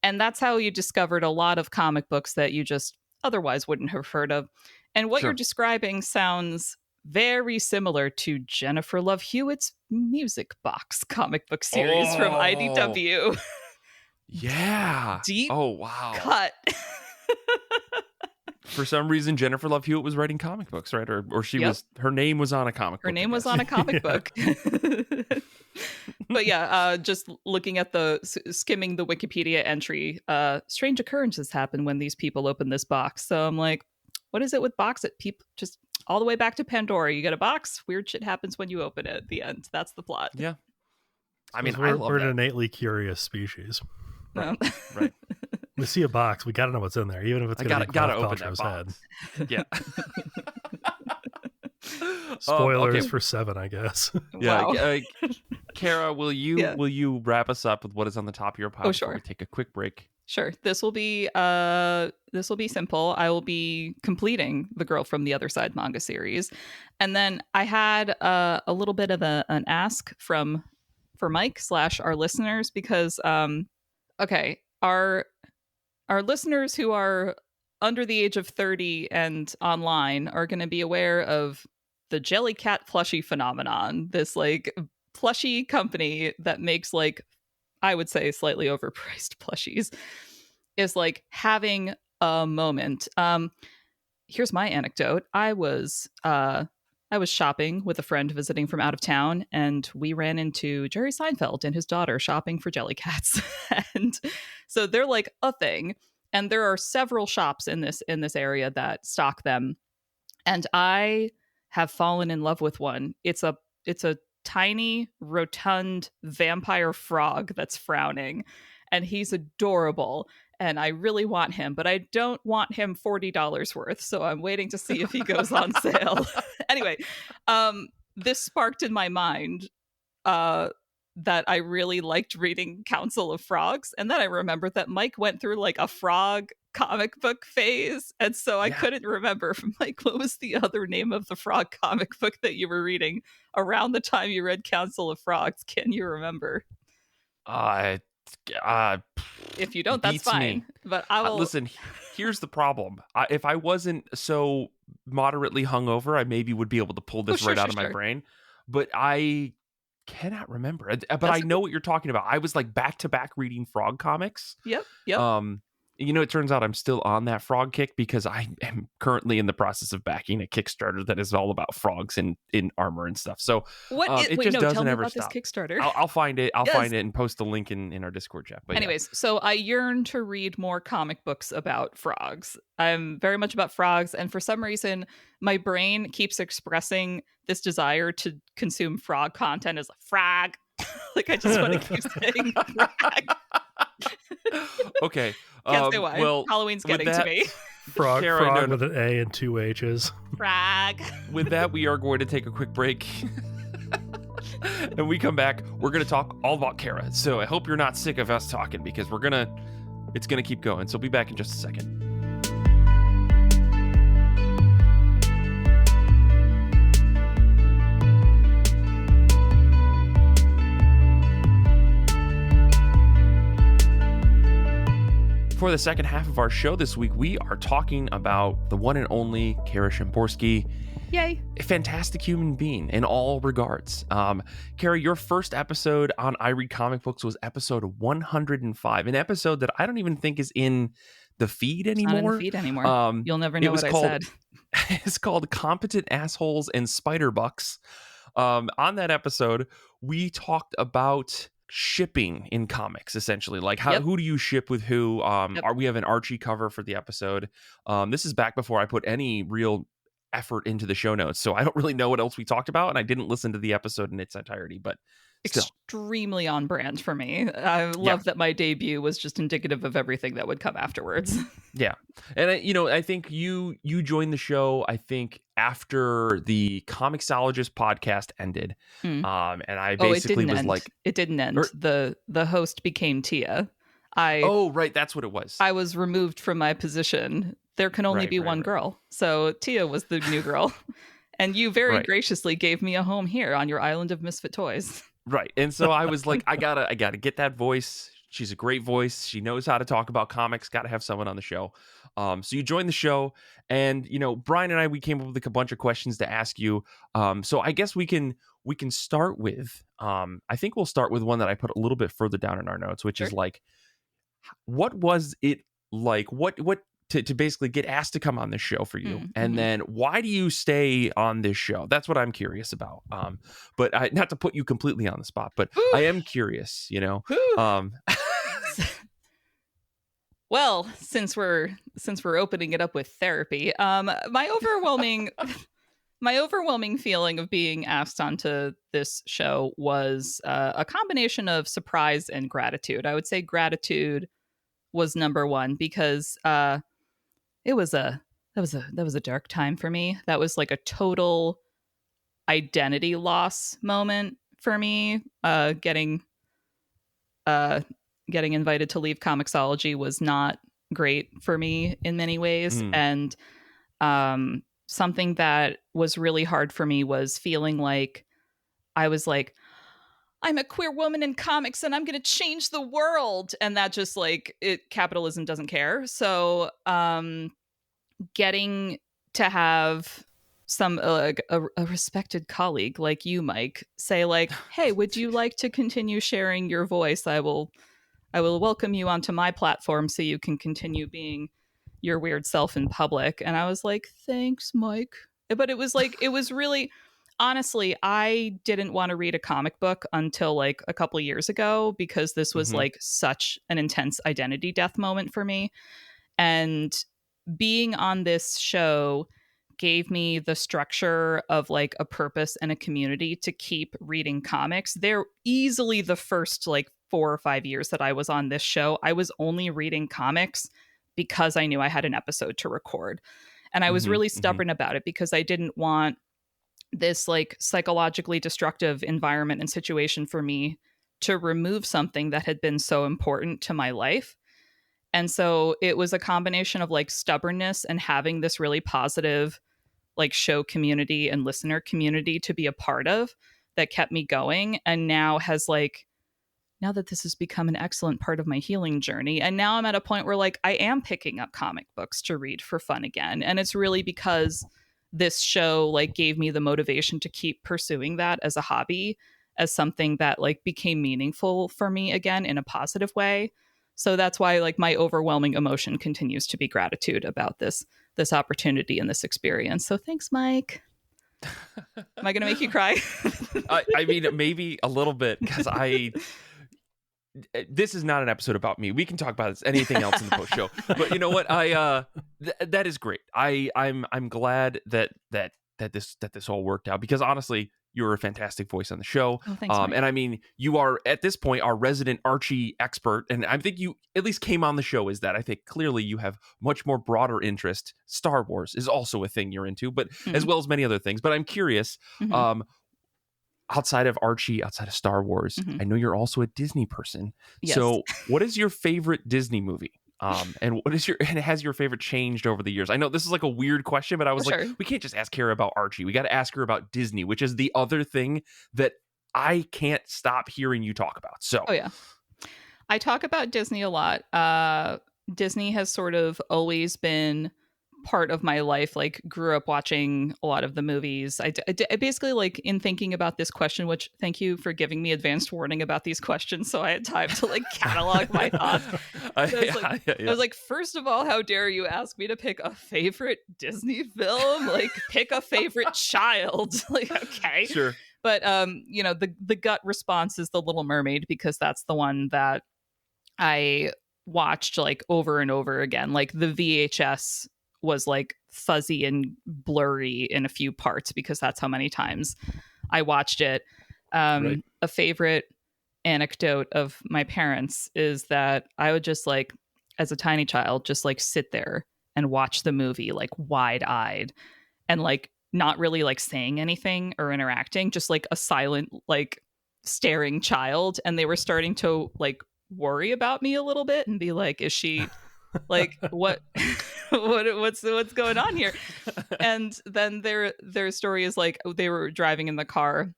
And that's how you discovered a lot of comic books that you just otherwise wouldn't have heard of. And what you're describing sounds very similar to Jennifer Love Hewitt's Music Box comic book series from IDW. Yeah. Deep wow. cut. For some reason, Jennifer Love Hewitt was writing comic books, right? Or she was, her name was on a comic book. Her name was on a comic book. But yeah, just looking at skimming the Wikipedia entry, strange occurrences happen when these people open this box. So I'm like, what is it with box it? People just all the way back to Pandora. You get a box, weird shit happens when you open it at the end. That's the plot. Yeah. I mean, we're an innately curious species. Right. Right. We see a box, we gotta know what's in there, even if it's gotta open that box. Yeah. Spoilers for 7, I guess. Yeah. Wow. Kara, will you wrap us up with what is on the top of your pile? Oh, sure. Before we take a quick break. Sure. This will be simple. I will be completing the Girl from the Other Side manga series, and then I had a little bit of an ask for Mike / our listeners, because our listeners who are under the age of 30 and online are going to be aware of the Jellycat plushie phenomenon. This like plushie company that makes, like, I would say slightly overpriced plushies is like having a moment. Here's my anecdote. I was shopping with a friend visiting from out of town, and we ran into Jerry Seinfeld and his daughter shopping for Jellycats. And so they're like a thing, and there are several shops in this area that stock them. And I have fallen in love with one. It's a tiny, rotund vampire frog that's frowning, and he's adorable. And I really want him, but I don't want him $40 worth. So I'm waiting to see if he goes on sale. Anyway, this sparked in my mind that I really liked reading Council of Frogs. And then I remembered that Mike went through like a frog comic book phase. And so I couldn't remember, Mike, what was the other name of the frog comic book that you were reading around the time you read Council of Frogs? Can you remember? If you don't, that's fine. Me. But I will listen. Here's the problem. If I wasn't so moderately hungover, I maybe would be able to pull this out of my brain. But I cannot remember. But I know what you're talking about. I was like back to back reading frog comics. Yep. It turns out I'm still on that frog kick because I am currently in the process of backing a Kickstarter that is all about frogs in armor and stuff. So it just doesn't ever stop. This Kickstarter. I'll find it. I'll find it and post the link in our Discord chat. But anyways, so I yearn to read more comic books about frogs. I'm very much about frogs, and for some reason, my brain keeps expressing this desire to consume frog content as a frog. Like I just want to keep saying frog. Okay. Can't say why. Well, Halloween's getting to me. Frog with an A and 2 H's. Frog. With that, we are going to take a quick break. And when we come back, we're going to talk all about Kara. So I hope you're not sick of us talking, because it's going to keep going. So we'll be back in just a second. For the second half of our show this week, we are talking about the one and only Kara Szamborski. Yay. A fantastic human being in all regards. Kara, your first episode on I Read Comic Books was episode 105, an episode that I don't even think is in the feed anymore. It's not in the feed anymore. You'll never know what I said. It's called Competent Assholes and Spiderbucks. On that episode, we talked about shipping in comics, essentially, like who do you ship with who. We have an Archie cover for the episode. This is back before I put any real effort into the show notes, so I don't really know what else we talked about, and I didn't listen to the episode in its entirety, but still extremely on brand for me. I love that my debut was just indicative of everything that would come afterwards. Yeah. And I think you joined the show, I think, after the Comixologist podcast ended. And I basically was like, it didn't end. The host became Tia. Right, that's what it was. I was removed from my position. There can only be one girl. So Tia was the new girl. And you very graciously gave me a home here on your island of misfit toys. Right. And so I was like, I gotta get that voice. She's a great voice. She knows how to talk about comics. Got to have someone on the show. So you joined the show, and Brian and we came up with a bunch of questions to ask you. So I guess we can start with. I think we'll start with one that I put a little bit further down in our notes, which is like, what was it like? What to basically get asked to come on this show for you, and then why do you stay on this show? That's what I'm curious about. But not to put you completely on the spot, but I am curious. Well, since we're opening it up with therapy, my overwhelming feeling of being asked onto this show was a combination of surprise and gratitude. I would say gratitude was number one because that was a dark time for me. That was like a total identity loss moment for me. Getting invited to leave Comixology was not great for me in many ways. And something that was really hard for me was feeling like I was like, I'm a queer woman in comics and I'm going to change the world. And that just like capitalism doesn't care. So getting to have some a respected colleague like you, Mike, say like, hey, would you like to continue sharing your voice? I will welcome you onto my platform so you can continue being your weird self in public. And I was like, thanks, Mike. But it was really, honestly, I didn't want to read a comic book until like a couple of years ago because this was like such an intense identity death moment for me. And being on this show gave me the structure of like a purpose and a community to keep reading comics. They're easily the first like 4 or 5 years that I was on this show, I was only reading comics because I knew I had an episode to record. And I was really stubborn about it because I didn't want this like psychologically destructive environment and situation for me to remove something that had been so important to my life. And so it was a combination of like stubbornness and having this really positive like show community and listener community to be a part of that kept me going. And now that this has become an excellent part of my healing journey. And now I'm at a point where like I am picking up comic books to read for fun again. And it's really because this show like gave me the motivation to keep pursuing that as a hobby, as something that like became meaningful for me again in a positive way. So that's why like my overwhelming emotion continues to be gratitude about this opportunity and this experience. So thanks, Mike. Am I going to make you cry? I mean, maybe a little bit because this is not an episode about me. We can talk about anything else in the post show. But you know what? That is great. I'm glad that this all worked out because honestly, you're a fantastic voice on the show. Oh, thanks, Mike. And I mean, you are at this point our resident Archie expert, and I think you at least came on the show as that. I think clearly you have much more broader interest. Star Wars is also a thing you're into, but as well as many other things. But I'm curious. Outside of Archie, outside of Star Wars, I know you're also a Disney person. Yes. So what is your favorite Disney movie? And has your favorite changed over the years? I know this is like a weird question, but I was we can't just ask Kara about Archie. We got to ask her about Disney, which is the other thing that I can't stop hearing you talk about. So, oh yeah, I talk about Disney a lot. Disney has sort of always been part of my life. Like grew up watching a lot of the movies. I basically like in thinking about this question, which thank you for giving me advanced warning about these questions so I had time to like catalog my thoughts. I was like, first of all, how dare you ask me to pick a favorite Disney film? Like pick a favorite child. Like, okay. Sure. But the gut response is The Little Mermaid because that's the one that I watched like over and over again. Like the VHS was like fuzzy and blurry in a few parts because that's how many times I watched it. Right. A favorite anecdote of my parents is that I would just like, as a tiny child, just like sit there and watch the movie like wide-eyed and like not really like saying anything or interacting, just like a silent like staring child. And they were starting to like worry about me a little bit and be like, is she like what's going on here? And then their story is like they were driving in the car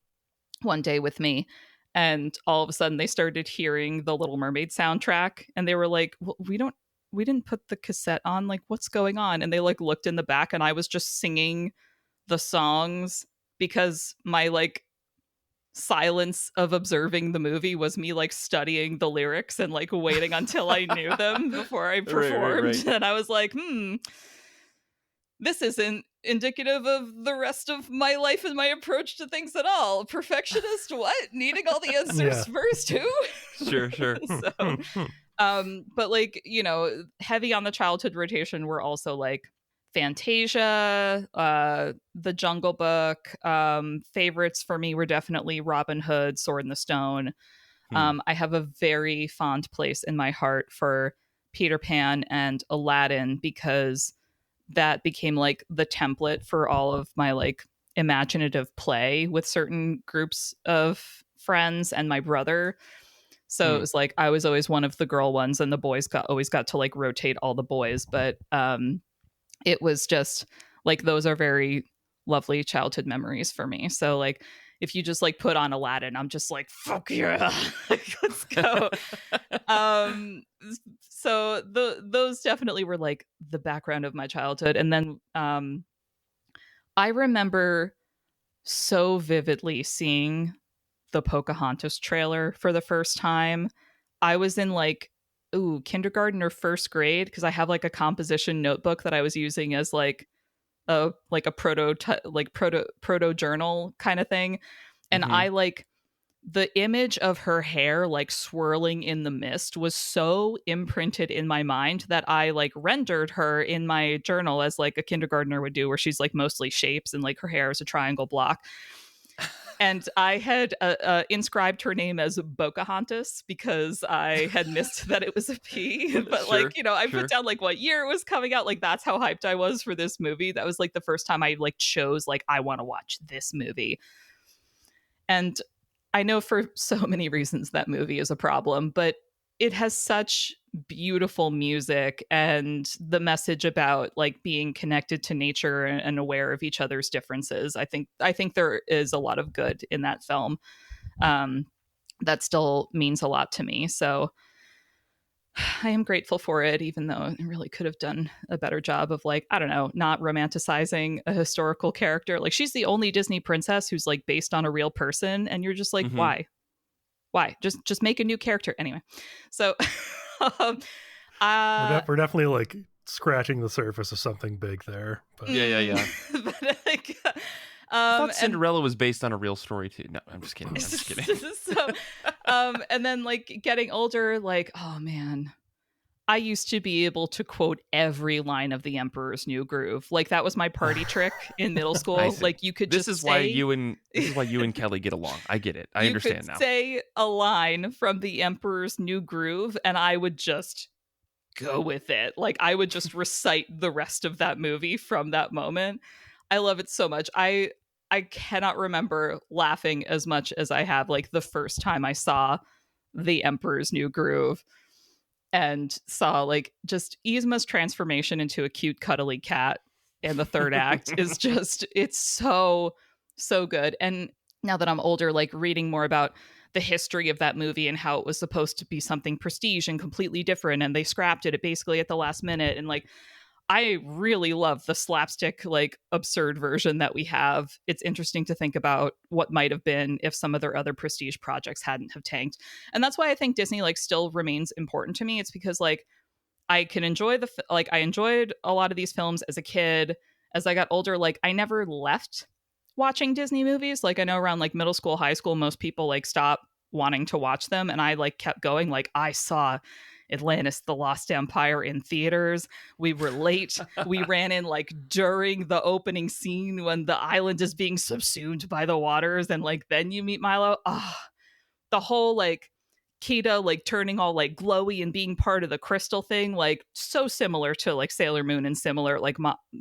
one day with me and all of a sudden they started hearing the Little Mermaid soundtrack and they were like, well, we didn't put the cassette on, like what's going on? And they like looked in the back and I was just singing the songs because my like silence of observing the movie was me like studying the lyrics and like waiting until I knew them before I performed. Right. And I was like, this isn't indicative of the rest of my life and my approach to things at all. Perfectionist, what? Needing all the answers first, who? Sure. So, but like, you know, heavy on the childhood rotation were also like Fantasia, The Jungle Book. Favorites for me were definitely Robin Hood, Sword in the Stone. I have a very fond place in my heart for Peter Pan and Aladdin because that became like the template for all of my like imaginative play with certain groups of friends and my brother. So it was like I was always one of the girl ones and the boys always got to like rotate all the boys. But it was just like those are very lovely childhood memories for me. So like if you just like put on Aladdin, I'm just like, fuck yeah, let's go. So those definitely were like the background of my childhood. And then I remember so vividly seeing the Pocahontas trailer for the first time. I was in like kindergarten or first grade because I have like a composition notebook that I was using as like a proto journal kind of thing. And I like the image of her hair like swirling in the mist was so imprinted in my mind that I like rendered her in my journal as like a kindergartner would do, where she's like mostly shapes and like her hair is a triangle block. And I had inscribed her name as Pocahontas because I had missed that it was a P. But like, you know, I put down like what year it was coming out. Like that's how hyped I was for this movie. That was like the first time I like chose like I want to watch this movie. And I know for so many reasons that movie is a problem, but it has such beautiful music and the message about like being connected to nature and aware of each other's differences. I think there is a lot of good in that film that still means a lot to me. So I am grateful for it, even though it really could have done a better job of like, I don't know, not romanticizing a historical character. Like she's the only Disney princess who's like based on a real person. And you're just like, why? Just make a new character. Anyway. So we're definitely like scratching the surface of something big there. But. Yeah. But, like, I thought Cinderella was based on a real story too. No, I'm just kidding. So, and then like getting older, like, oh man, I used to be able to quote every line of The Emperor's New Groove. Like that was my party trick in middle school. Like you could this is why you and Kelly get along. I get it. I understand now. Say a line from The Emperor's New Groove and I would just go with it. Like I would just recite the rest of that movie from that moment. I love it so much. I cannot remember laughing as much as I have like the first time I saw The Emperor's New Groove and saw like just Yzma's transformation into a cute cuddly cat in the third act is just, it's so good. And now that I'm older, like reading more about the history of that movie and how it was supposed to be something prestige and completely different, and they scrapped it basically at the last minute, and like I really love the slapstick, like absurd version that we have. It's interesting to think about what might have been if some of their other prestige projects hadn't have tanked. And that's why I think Disney like still remains important to me. It's because like I can enjoy I enjoyed a lot of these films as a kid. As I got older, like I never left watching Disney movies. Like I know around like middle school, high school, most people like stop wanting to watch them. And I like kept going. Like I saw Atlantis, The Lost Empire in theaters. We were late. We ran in like during the opening scene when the island is being subsumed by the waters, and like then you meet Milo. The whole like Kida like turning all like glowy and being part of the crystal thing, like so similar to like Sailor Moon and similar like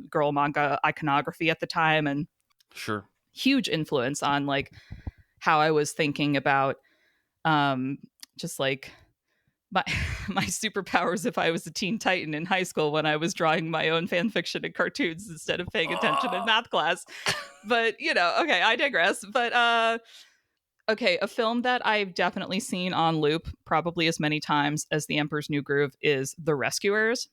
girl manga iconography at the time, and huge influence on like how I was thinking about just like my superpowers if I was a Teen Titan in high school when I was drawing my own fan fiction and cartoons instead of paying attention in math class. But, you know, okay, I digress. But, okay, a film that I've definitely seen on loop probably as many times as The Emperor's New Groove is The Rescuers.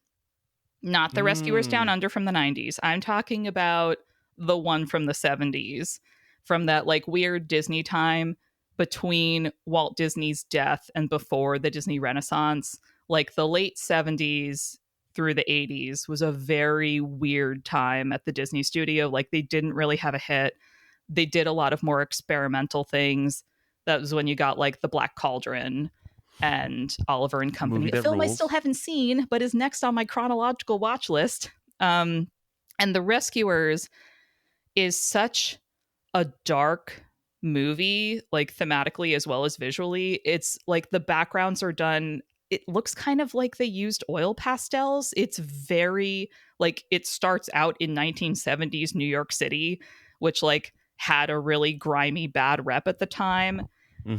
Not The Rescuers Down Under from the 90s. I'm talking about the one from the 70s, from that like weird Disney time between Walt Disney's death and before the Disney Renaissance, like the late 70s through the 80s was a very weird time at the Disney studio. Like they didn't really have a hit. They did a lot of more experimental things. That was when you got like The Black Cauldron and Oliver and Company, a film I still haven't seen, but is next on my chronological watch list. And The Rescuers is such a dark movie, like thematically as well as visually. It's like the backgrounds are done, it looks kind of like they used oil pastels. It's very like, it starts out in 1970s New York City, which like had a really grimy bad rep at the time.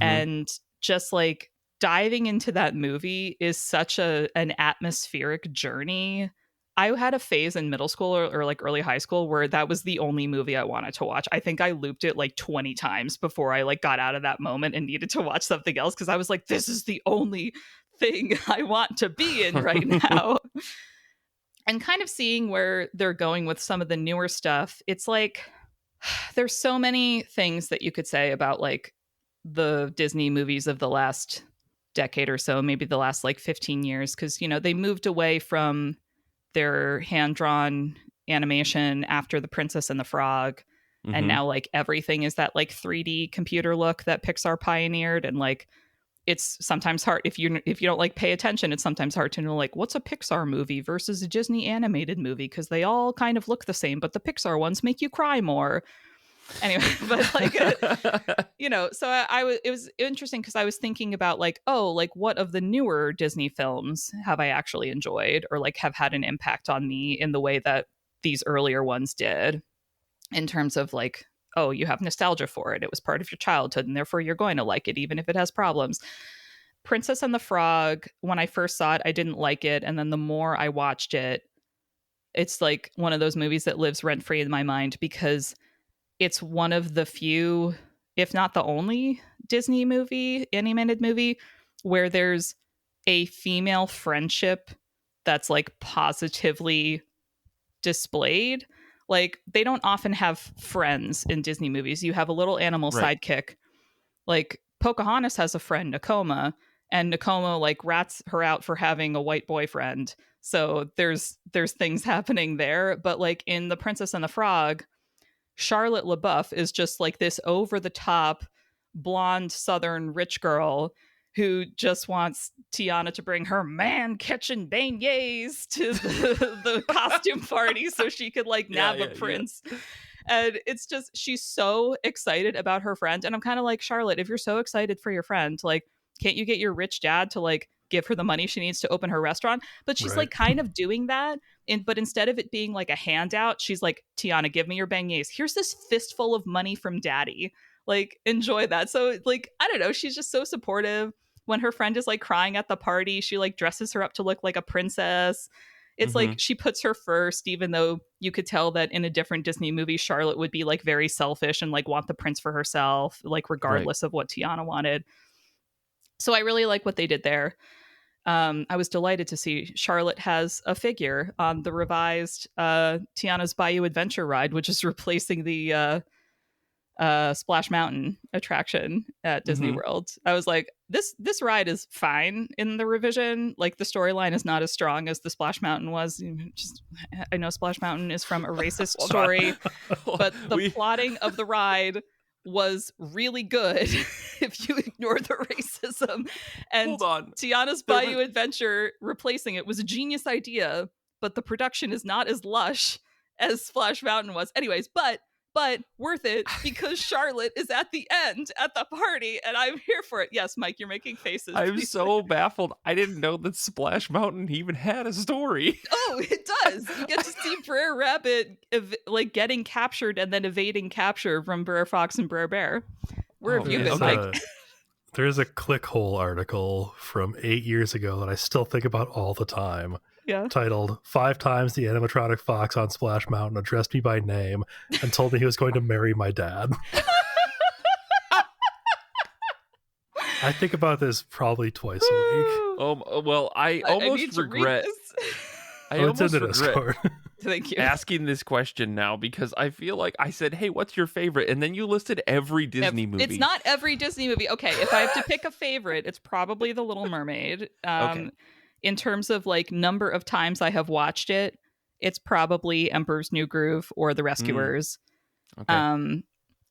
And just like diving into that movie is such an atmospheric journey. I had a phase in middle school or like early high school where that was the only movie I wanted to watch. I think I looped it like 20 times before I like got out of that moment and needed to watch something else, because I was like, this is the only thing I want to be in right now. And kind of seeing where they're going with some of the newer stuff, it's like there's so many things that you could say about like the Disney movies of the last decade or so, maybe the last like 15 years, because, you know, they moved away from their hand-drawn animation after The Princess and the Frog. And now like everything is that like 3D computer look that Pixar pioneered. And like, it's sometimes hard if you don't like pay attention, it's sometimes hard to know like what's a Pixar movie versus a Disney animated movie, because they all kind of look the same, but the Pixar ones make you cry more. Anyway, but like you know, so it was interesting because I was thinking about like, oh, like what of the newer Disney films have I actually enjoyed or like have had an impact on me in the way that these earlier ones did, in terms of like, oh, you have nostalgia for it, it was part of your childhood and therefore you're going to like it even if it has problems. Princess and the Frog, when I first saw it, I didn't like it, and then the more I watched it, it's like one of those movies that lives rent free in my mind, because it's one of the few, if not the only, Disney movie, animated movie, where there's a female friendship that's like positively displayed. Like they don't often have friends in Disney movies. You have a little animal sidekick. Like Pocahontas has a friend, Nakoma, and Nakoma like rats her out for having a white boyfriend. So there's things happening there. But like in The Princess and the Frog, Charlotte LaBeouf is just like this over-the-top blonde Southern rich girl who just wants Tiana to bring her man-catching beignets to the costume party so she could like nab a prince. Yeah. And it's just, she's so excited about her friend. And I'm kind of like, Charlotte, if you're so excited for your friend, like, can't you get your rich dad to like give her the money she needs to open her restaurant? But she's like kind of doing that. But instead of it being like a handout, she's like, Tiana, give me your beignets. Here's this fistful of money from daddy. Like, enjoy that. So like, I don't know. She's just so supportive. When her friend is like crying at the party, she like dresses her up to look like a princess. It's like she puts her first, even though you could tell that in a different Disney movie, Charlotte would be like very selfish and like want the prince for herself, like regardless of what Tiana wanted. So I really like what they did there. I was delighted to see Charlotte has a figure on the revised Tiana's Bayou Adventure ride, which is replacing the Splash Mountain attraction at Disney World. I was like, this ride is fine in the revision. Like the storyline is not as strong as the Splash Mountain was. Just, I know Splash Mountain is from a racist story, but the plotting of the ride was really good if you ignore the racism. And Tiana's Bayou Adventure replacing it was a genius idea, but the production is not as lush as Splash Mountain was. Anyways, but worth it because Charlotte is at the end at the party and I'm here for it. Yes, Mike, you're making faces. I'm so baffled. I didn't know that Splash Mountain even had a story. Oh, it does. You get to see Brer Rabbit like getting captured and then evading capture from Brer Fox and Brer Bear. Where have you been, Mike? There's a Clickhole article from 8 years ago that I still think about all the time. Yeah. Titled 5 times the animatronic fox on Splash Mountain addressed me by name and told me he was going to marry my dad. I think about this probably twice a week. Well, I almost regret. It's in the Discord. Thank you. asking this question now because I feel like I said, hey, what's your favorite? And then you listed every Disney movie. It's not every Disney movie. Okay, if I have to pick a favorite, it's probably The Little Mermaid. Okay. In terms of like number of times I have watched it, it's probably Emperor's New Groove or The Rescuers. Okay.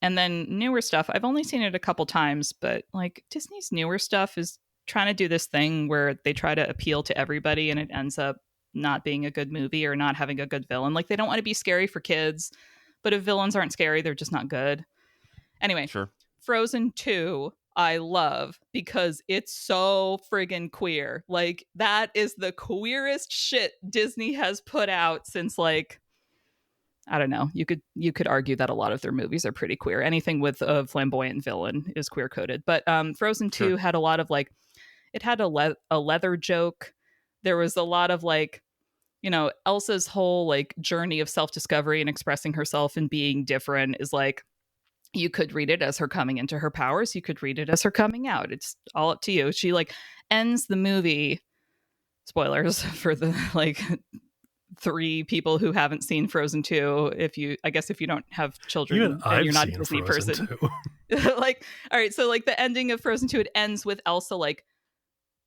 And then newer stuff, I've only seen it a couple times, but like Disney's newer stuff is trying to do this thing where they try to appeal to everybody and it ends up not being a good movie or not having a good villain. Like they don't want to be scary for kids, but if villains aren't scary, they're just not good. Anyway, Sure. Frozen 2 I love because it's so friggin' queer. Like that is the queerest shit Disney has put out since like, I don't know. You could argue that a lot of their movies are pretty queer. Anything with a flamboyant villain is queer coded. But Frozen 2 Sure. had a lot of like, it had a leather joke. There was a lot of like, you know, Elsa's whole like journey of self-discovery and expressing herself and being different is like, you could read it as her coming into her powers. You could read it as her coming out. It's all up to you. She like ends the movie, spoilers for the like 3 people who haven't seen Frozen 2. If you don't have children, Even and I've you're not a seen Disney Frozen person. 2. Like, all right, so like the ending of Frozen 2, it ends with Elsa like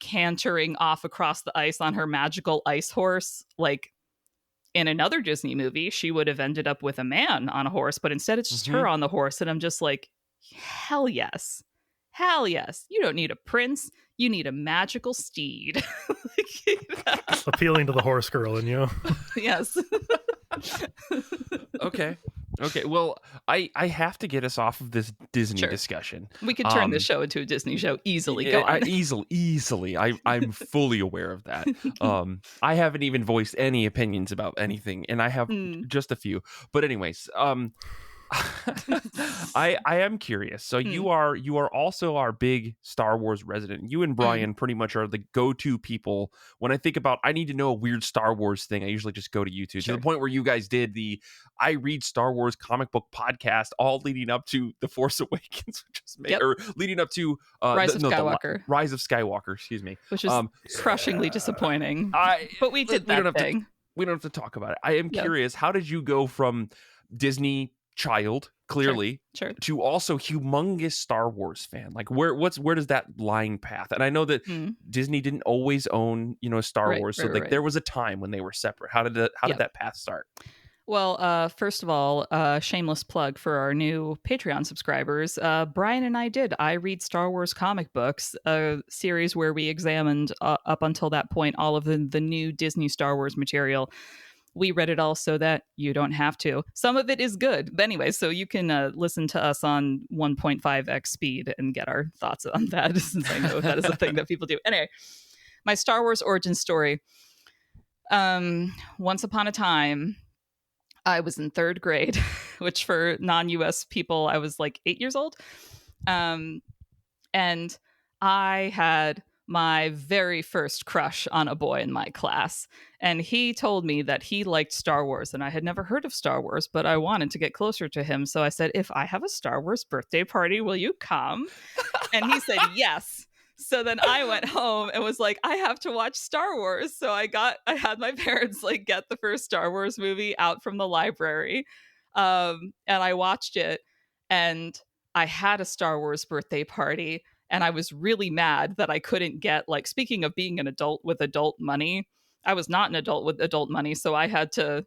cantering off across the ice on her magical ice horse. Like in another Disney movie, she would have ended up with a man on a horse, but instead it's just her on the horse. And I'm just like, hell yes. Hell yes. You don't need a prince. You need a magical steed. Appealing to the horse girl in you. Yes. Okay. Well, I have to get us off of this Disney Sure. discussion. We could turn this show into a Disney show easily. Go on. Easily. I'm fully aware of that. I haven't even voiced any opinions about anything, and I have just a few. But anyways, I am curious. So you are also our big Star Wars resident. You and Brian pretty much are the go-to people when I think about I need to know a weird Star Wars thing. I usually just go to YouTube to the point where you guys did the I read Star Wars comic book podcast, all leading up to The Force Awakens, which is or leading up to Rise of Skywalker. Rise of Skywalker, excuse me, which is crushingly disappointing. But we did that thing. We don't have to talk about it. I am curious. How did you go from Disney child clearly sure. to also humongous Star Wars fan? Like where does that line path? And I know that Disney didn't always own Star Wars, so there was a time when they were separate. How did that path start? Well, first of all, shameless plug for our new Patreon subscribers. Brian and I did I Read Star Wars comic books, a series where we examined up until that point all of the new Disney Star Wars material. We read it all so that you don't have to. Some of it is good. But anyway, so you can listen to us on 1.5x speed and get our thoughts on that, since I know that is a thing that people do. Anyway, my Star Wars origin story. Once upon a time, I was in 3rd grade, which for non-US people, I was like 8 years old. And I had my very first crush on a boy in my class. And he told me that he liked Star Wars, and I had never heard of Star Wars, but I wanted to get closer to him. So I said, if I have a Star Wars birthday party, will you come? And he said, yes. So then I went home and was like, I have to watch Star Wars. So I had my parents like get the first Star Wars movie out from the library. And I watched it, and I had a Star Wars birthday party. And I was really mad that I couldn't get, like, speaking of being an adult with adult money, I was not an adult with adult money. So I had to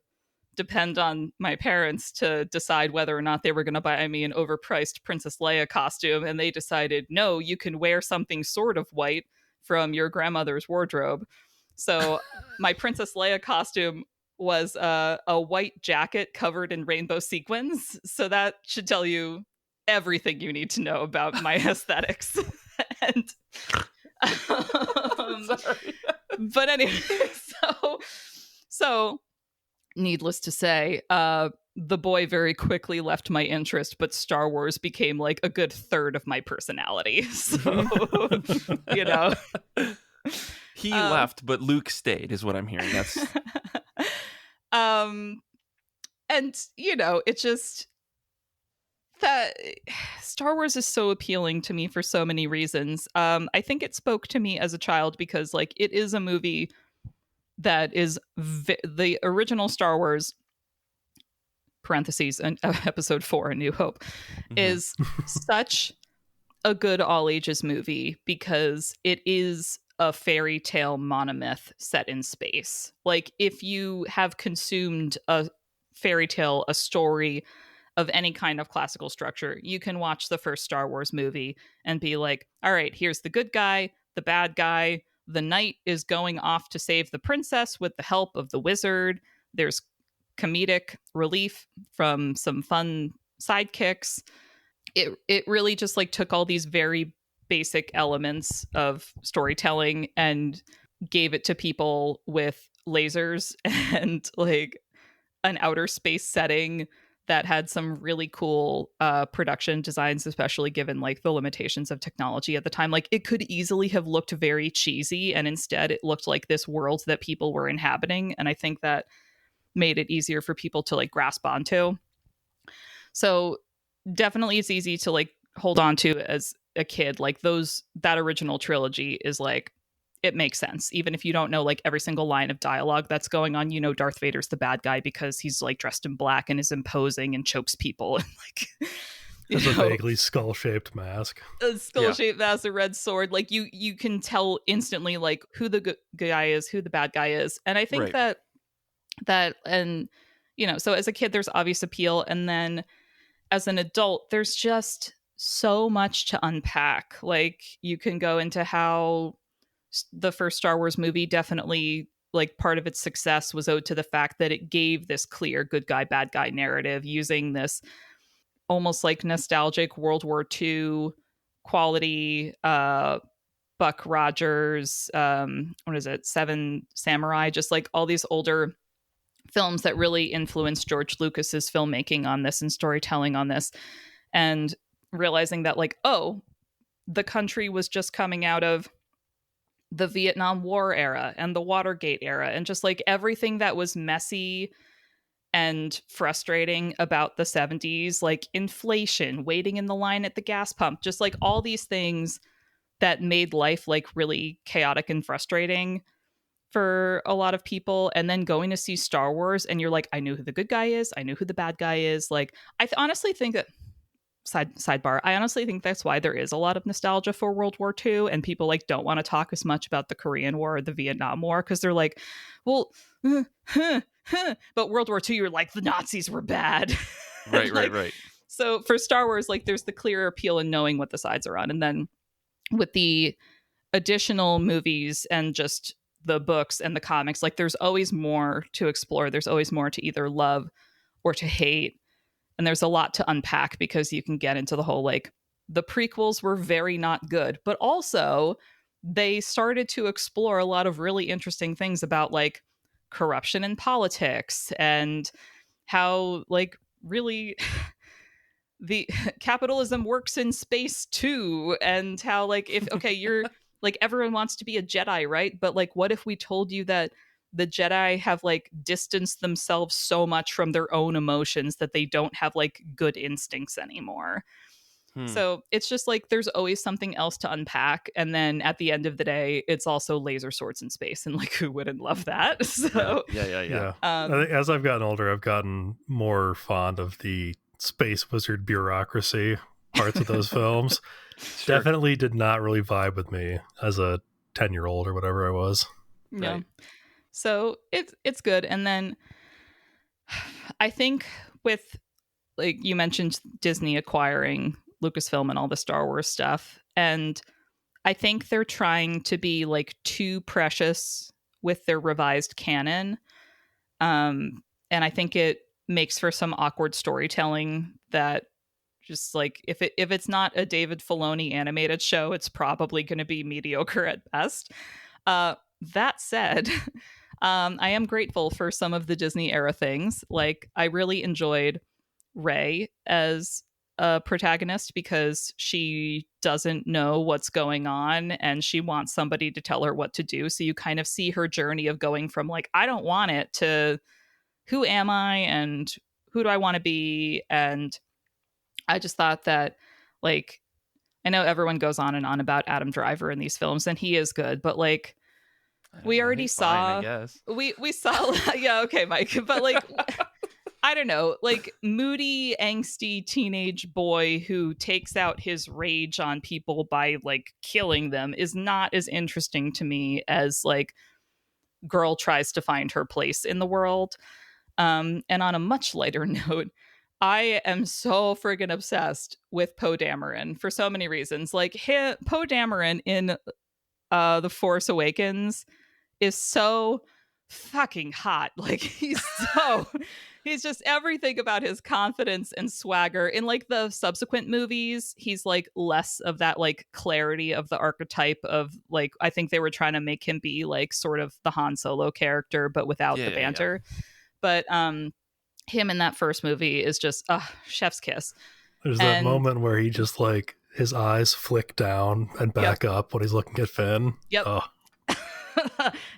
depend on my parents to decide whether or not they were going to buy me an overpriced Princess Leia costume. And they decided, no, you can wear something sort of white from your grandmother's wardrobe. So my Princess Leia costume was a white jacket covered in rainbow sequins. So that should tell you everything you need to know about my aesthetics. And but anyway, so needless to say, the boy very quickly left my interest, but Star Wars became like a good third of my personality. So he left, but Luke stayed, is what I'm hearing. That's and it's just that Star Wars is so appealing to me for so many reasons. I think it spoke to me as a child because, like, it is a movie that is the original Star Wars parentheses and episode 4, A New Hope, is such a good all ages movie because it is a fairy tale monomyth set in space. Like, if you have consumed a fairy tale, a story of any kind of classical structure, you can watch the first Star Wars movie and be like, all right, here's the good guy, the bad guy. The knight is going off to save the princess with the help of the wizard. There's comedic relief from some fun sidekicks. It really just like took all these very basic elements of storytelling and gave it to people with lasers and like an outer space setting that had some really cool production designs, especially given like the limitations of technology at the time. Like, it could easily have looked very cheesy, and instead it looked like this world that people were inhabiting. And I think that made it easier for people to like grasp onto. So definitely it's easy to like hold on to as a kid. Like, that original trilogy is like, it makes sense. Even if you don't know like every single line of dialogue that's going on, you know Darth Vader's the bad guy because he's like dressed in black and is imposing and chokes people and like has a vaguely skull-shaped mask. A skull-shaped mask, a red sword. Like, you can tell instantly like who the good guy is, who the bad guy is. And I think that and you know, so as a kid there's obvious appeal, and then as an adult there's just so much to unpack. Like, you can go into how the first Star Wars movie definitely, like, part of its success was owed to the fact that it gave this clear good guy, bad guy narrative using this almost like nostalgic World War II quality, Buck Rogers, what is it, Seven Samurai, just like all these older films that really influenced George Lucas's filmmaking on this and storytelling on this, and realizing that like, oh, the country was just coming out of the Vietnam War era and the Watergate era, and just like everything that was messy and frustrating about the 70s, like inflation, waiting in the line at the gas pump, just like all these things that made life like really chaotic and frustrating for a lot of people. And then going to see Star Wars and you're like, I knew who the good guy is, I knew who the bad guy is. Like, I honestly think that sidebar, I honestly think that's why there is a lot of nostalgia for World War II, and people like don't want to talk as much about the Korean War or the Vietnam War because they're like, well, but World War II, you're like, the Nazis were bad. Right, like, right. So for Star Wars, like, there's the clear appeal in knowing what the sides are on. And then with the additional movies and just the books and the comics, like, there's always more to explore. There's always more to either love or to hate. And there's a lot to unpack because you can get into the whole, like, the prequels were very not good, but also they started to explore a lot of really interesting things about like corruption in politics and how like really the capitalism works in space too, and how like, if okay, you're like, everyone wants to be a Jedi, right? But like, what if we told you that the Jedi have like distanced themselves so much from their own emotions that they don't have like good instincts anymore? So it's just like, there's always something else to unpack. And then at the end of the day, it's also laser swords in space. And like, who wouldn't love that? So yeah. I think as I've gotten older, I've gotten more fond of the space wizard bureaucracy parts of those films. Sure. Definitely did not really vibe with me as a 10-year-old or whatever I was. Yeah. Right. So it's good. And then I think with, like, you mentioned Disney acquiring Lucasfilm and all the Star Wars stuff, and I think they're trying to be like too precious with their revised canon, and I think it makes for some awkward storytelling that just like, if it's not a David Filoni animated show, it's probably going to be mediocre at best. That said, I am grateful for some of the Disney era things. Like, I really enjoyed Rey as a protagonist because she doesn't know what's going on and she wants somebody to tell her what to do. So you kind of see her journey of going from like, I don't want it, to who am I and who do I want to be? And I just thought that, like, I know everyone goes on and on about Adam Driver in these films, and he is good, but like, We already saw. I guess We saw. Yeah, okay, Mike. But like, I don't know, like moody, angsty teenage boy who takes out his rage on people by like killing them is not as interesting to me as like girl tries to find her place in the world. And on a much lighter note, I am so friggin' obsessed with Poe Dameron for so many reasons. Like Poe Dameron in The Force Awakens is so fucking hot. Like he's just everything about his confidence and swagger. In like the subsequent movies, he's like less of that like clarity of the archetype of like, I think they were trying to make him be like sort of the Han Solo character, but without the banter. Yeah. But him in that first movie is just chef's kiss. There's that moment where he just like his eyes flick down and back up when he's looking at Finn. Yep. Oh.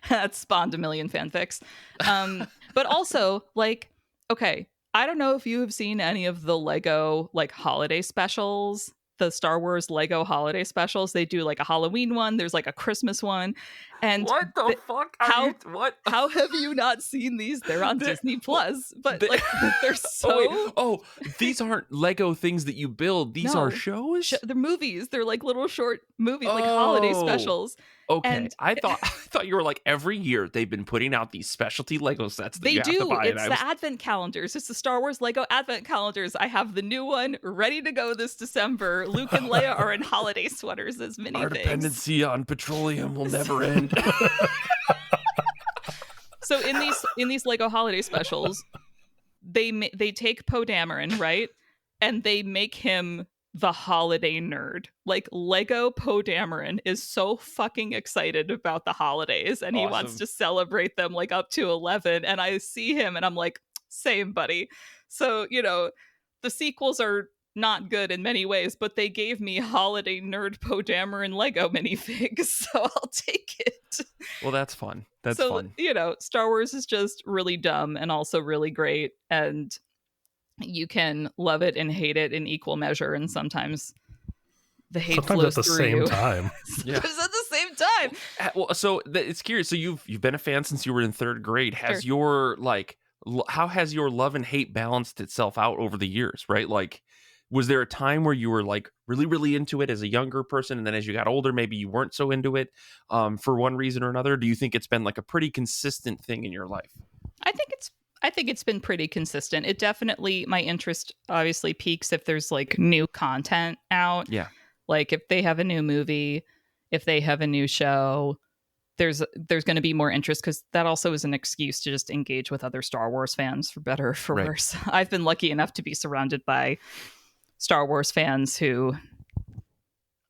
That spawned a million fanfics. But also, like, okay, I don't know if you have seen any of the Lego like holiday specials, the Star Wars Lego holiday specials. They do like a Halloween one, there's like a Christmas one. And what the fuck? What? How have you not seen these? They're on Disney Plus, but like they're so. These aren't Lego things that you build. These are shows. They're movies. They're like little short movies, like holiday specials. Okay, and I thought you were like every year they've been putting out these specialty Lego sets. That they you do. Have to buy, it's the Advent calendars. It's the Star Wars Lego Advent calendars. I have the new one ready to go this December. Luke and Leia are in holiday sweaters as mini Our things. dependency on petroleum will never end. So in these Lego holiday specials, they take Poe Dameron, right, and they make him the holiday nerd. Like Lego Poe Dameron is so fucking excited about the holidays, and he wants to celebrate them like up to 11. And I see him, and I'm like, same, buddy. So the sequels are not good in many ways, but they gave me holiday nerd Poe Dameron Lego minifigs, so I'll take it. Well, that's fun. That's fun. Star Wars is just really dumb and also really great, and you can love it and hate it in equal measure, and sometimes the hate flows at the through same you. time. Sometimes at the same time. Well, so it's curious. So you've been a fan since you were in third grade. Has your how has your love and hate balanced itself out over the years? Right, like. Was there a time where you were like really, really into it as a younger person, and then as you got older, maybe you weren't so into it for one reason or another? Do you think it's been like a pretty consistent thing in your life? I think it's been pretty consistent. It definitely, my interest obviously peaks if there's like new content out. Yeah. Like if they have a new movie, if they have a new show, there's going to be more interest, because that also is an excuse to just engage with other Star Wars fans, for better or for worse. I've been lucky enough to be surrounded by Star Wars fans who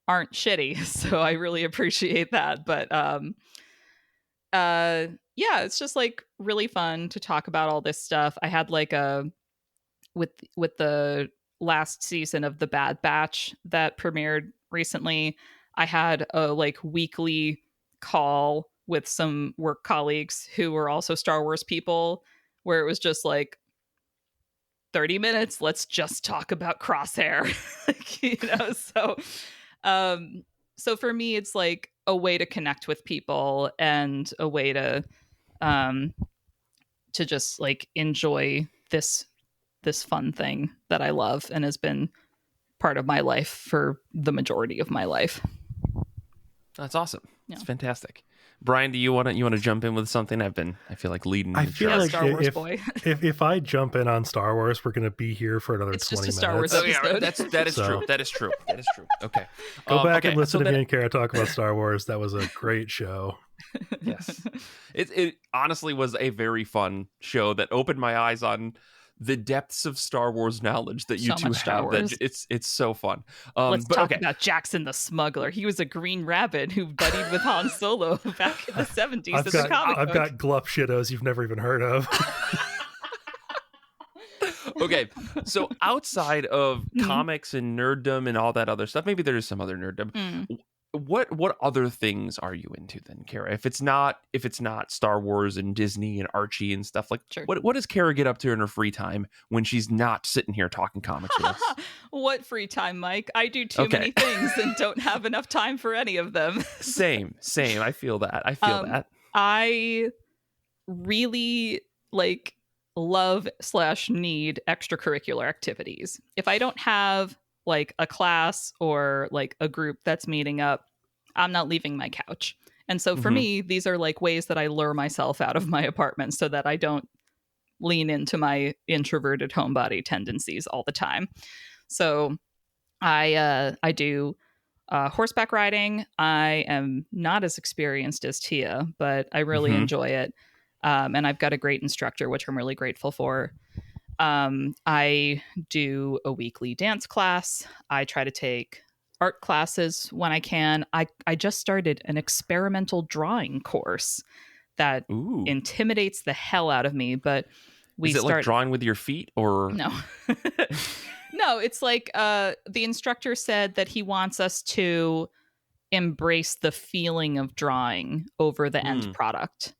aren't shitty, so I really appreciate that. But it's just like really fun to talk about all this stuff. I had like with the last season of The Bad Batch that premiered recently, I had a like weekly call with some work colleagues who were also Star Wars people, where it was just like 30 minutes, let's just talk about Crosshair. So for me, it's like a way to connect with people and a way to just like enjoy this fun thing that I love and has been part of my life for the majority of my life. That's awesome. Yeah. It's fantastic. Brian, do you want to jump in with something? I feel like leading. I feel like Star Wars boy. if I jump in on Star Wars, we're going to be here for another 20 minutes. Just a Star Wars episode. That is true. That is true. Okay. Go back and listen to me and Kara talk about Star Wars. That was a great show. Yes. It honestly was a very fun show that opened my eyes on the depths of Star Wars knowledge that you two have. That it's so fun. Let's talk about Jackson the Smuggler. He was a Green Rabbit who buddied with Han Solo back in the 70s. I've got glup shittos you've never even heard of. Okay, so outside of comics and nerddom and all that other stuff, maybe there's some other nerddom. What other things are you into then, Kara? If it's not Star Wars and Disney and Archie and stuff, like what does Kara get up to in her free time when she's not sitting here talking comics with us? What free time, Mike? I do too many things and don't have enough time for any of them. Same. I feel that. I really like love / need extracurricular activities. If I don't have like a class or like a group that's meeting up, I'm not leaving my couch. And so for me, these are like ways that I lure myself out of my apartment so that I don't lean into my introverted homebody tendencies all the time. So I do horseback riding. I am not as experienced as Tia, but I really enjoy it. And I've got a great instructor, which I'm really grateful for. I do a weekly dance class. I try to take art classes when I can. I just started an experimental drawing course that intimidates the hell out of me, but is it like drawing with your feet or no? No, it's like the instructor said that he wants us to embrace the feeling of drawing over the end product.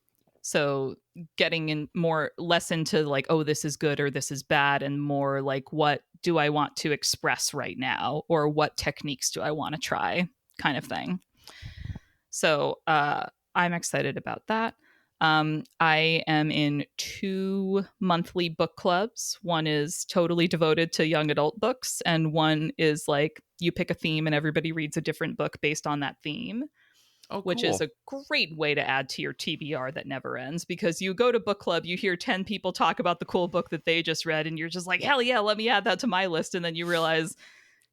So getting in less into like, oh, this is good or this is bad, and more like, what do I want to express right now, or what techniques do I want to try, kind of thing. So I'm excited about that. I am in 2 monthly book clubs. One is totally devoted to young adult books, and one is like you pick a theme and everybody reads a different book based on that theme. Oh, cool. Which is a great way to add to your TBR that never ends, because you go to book club, you hear 10 people talk about the cool book that they just read, and you're just like, hell yeah, let me add that to my list. And then you realize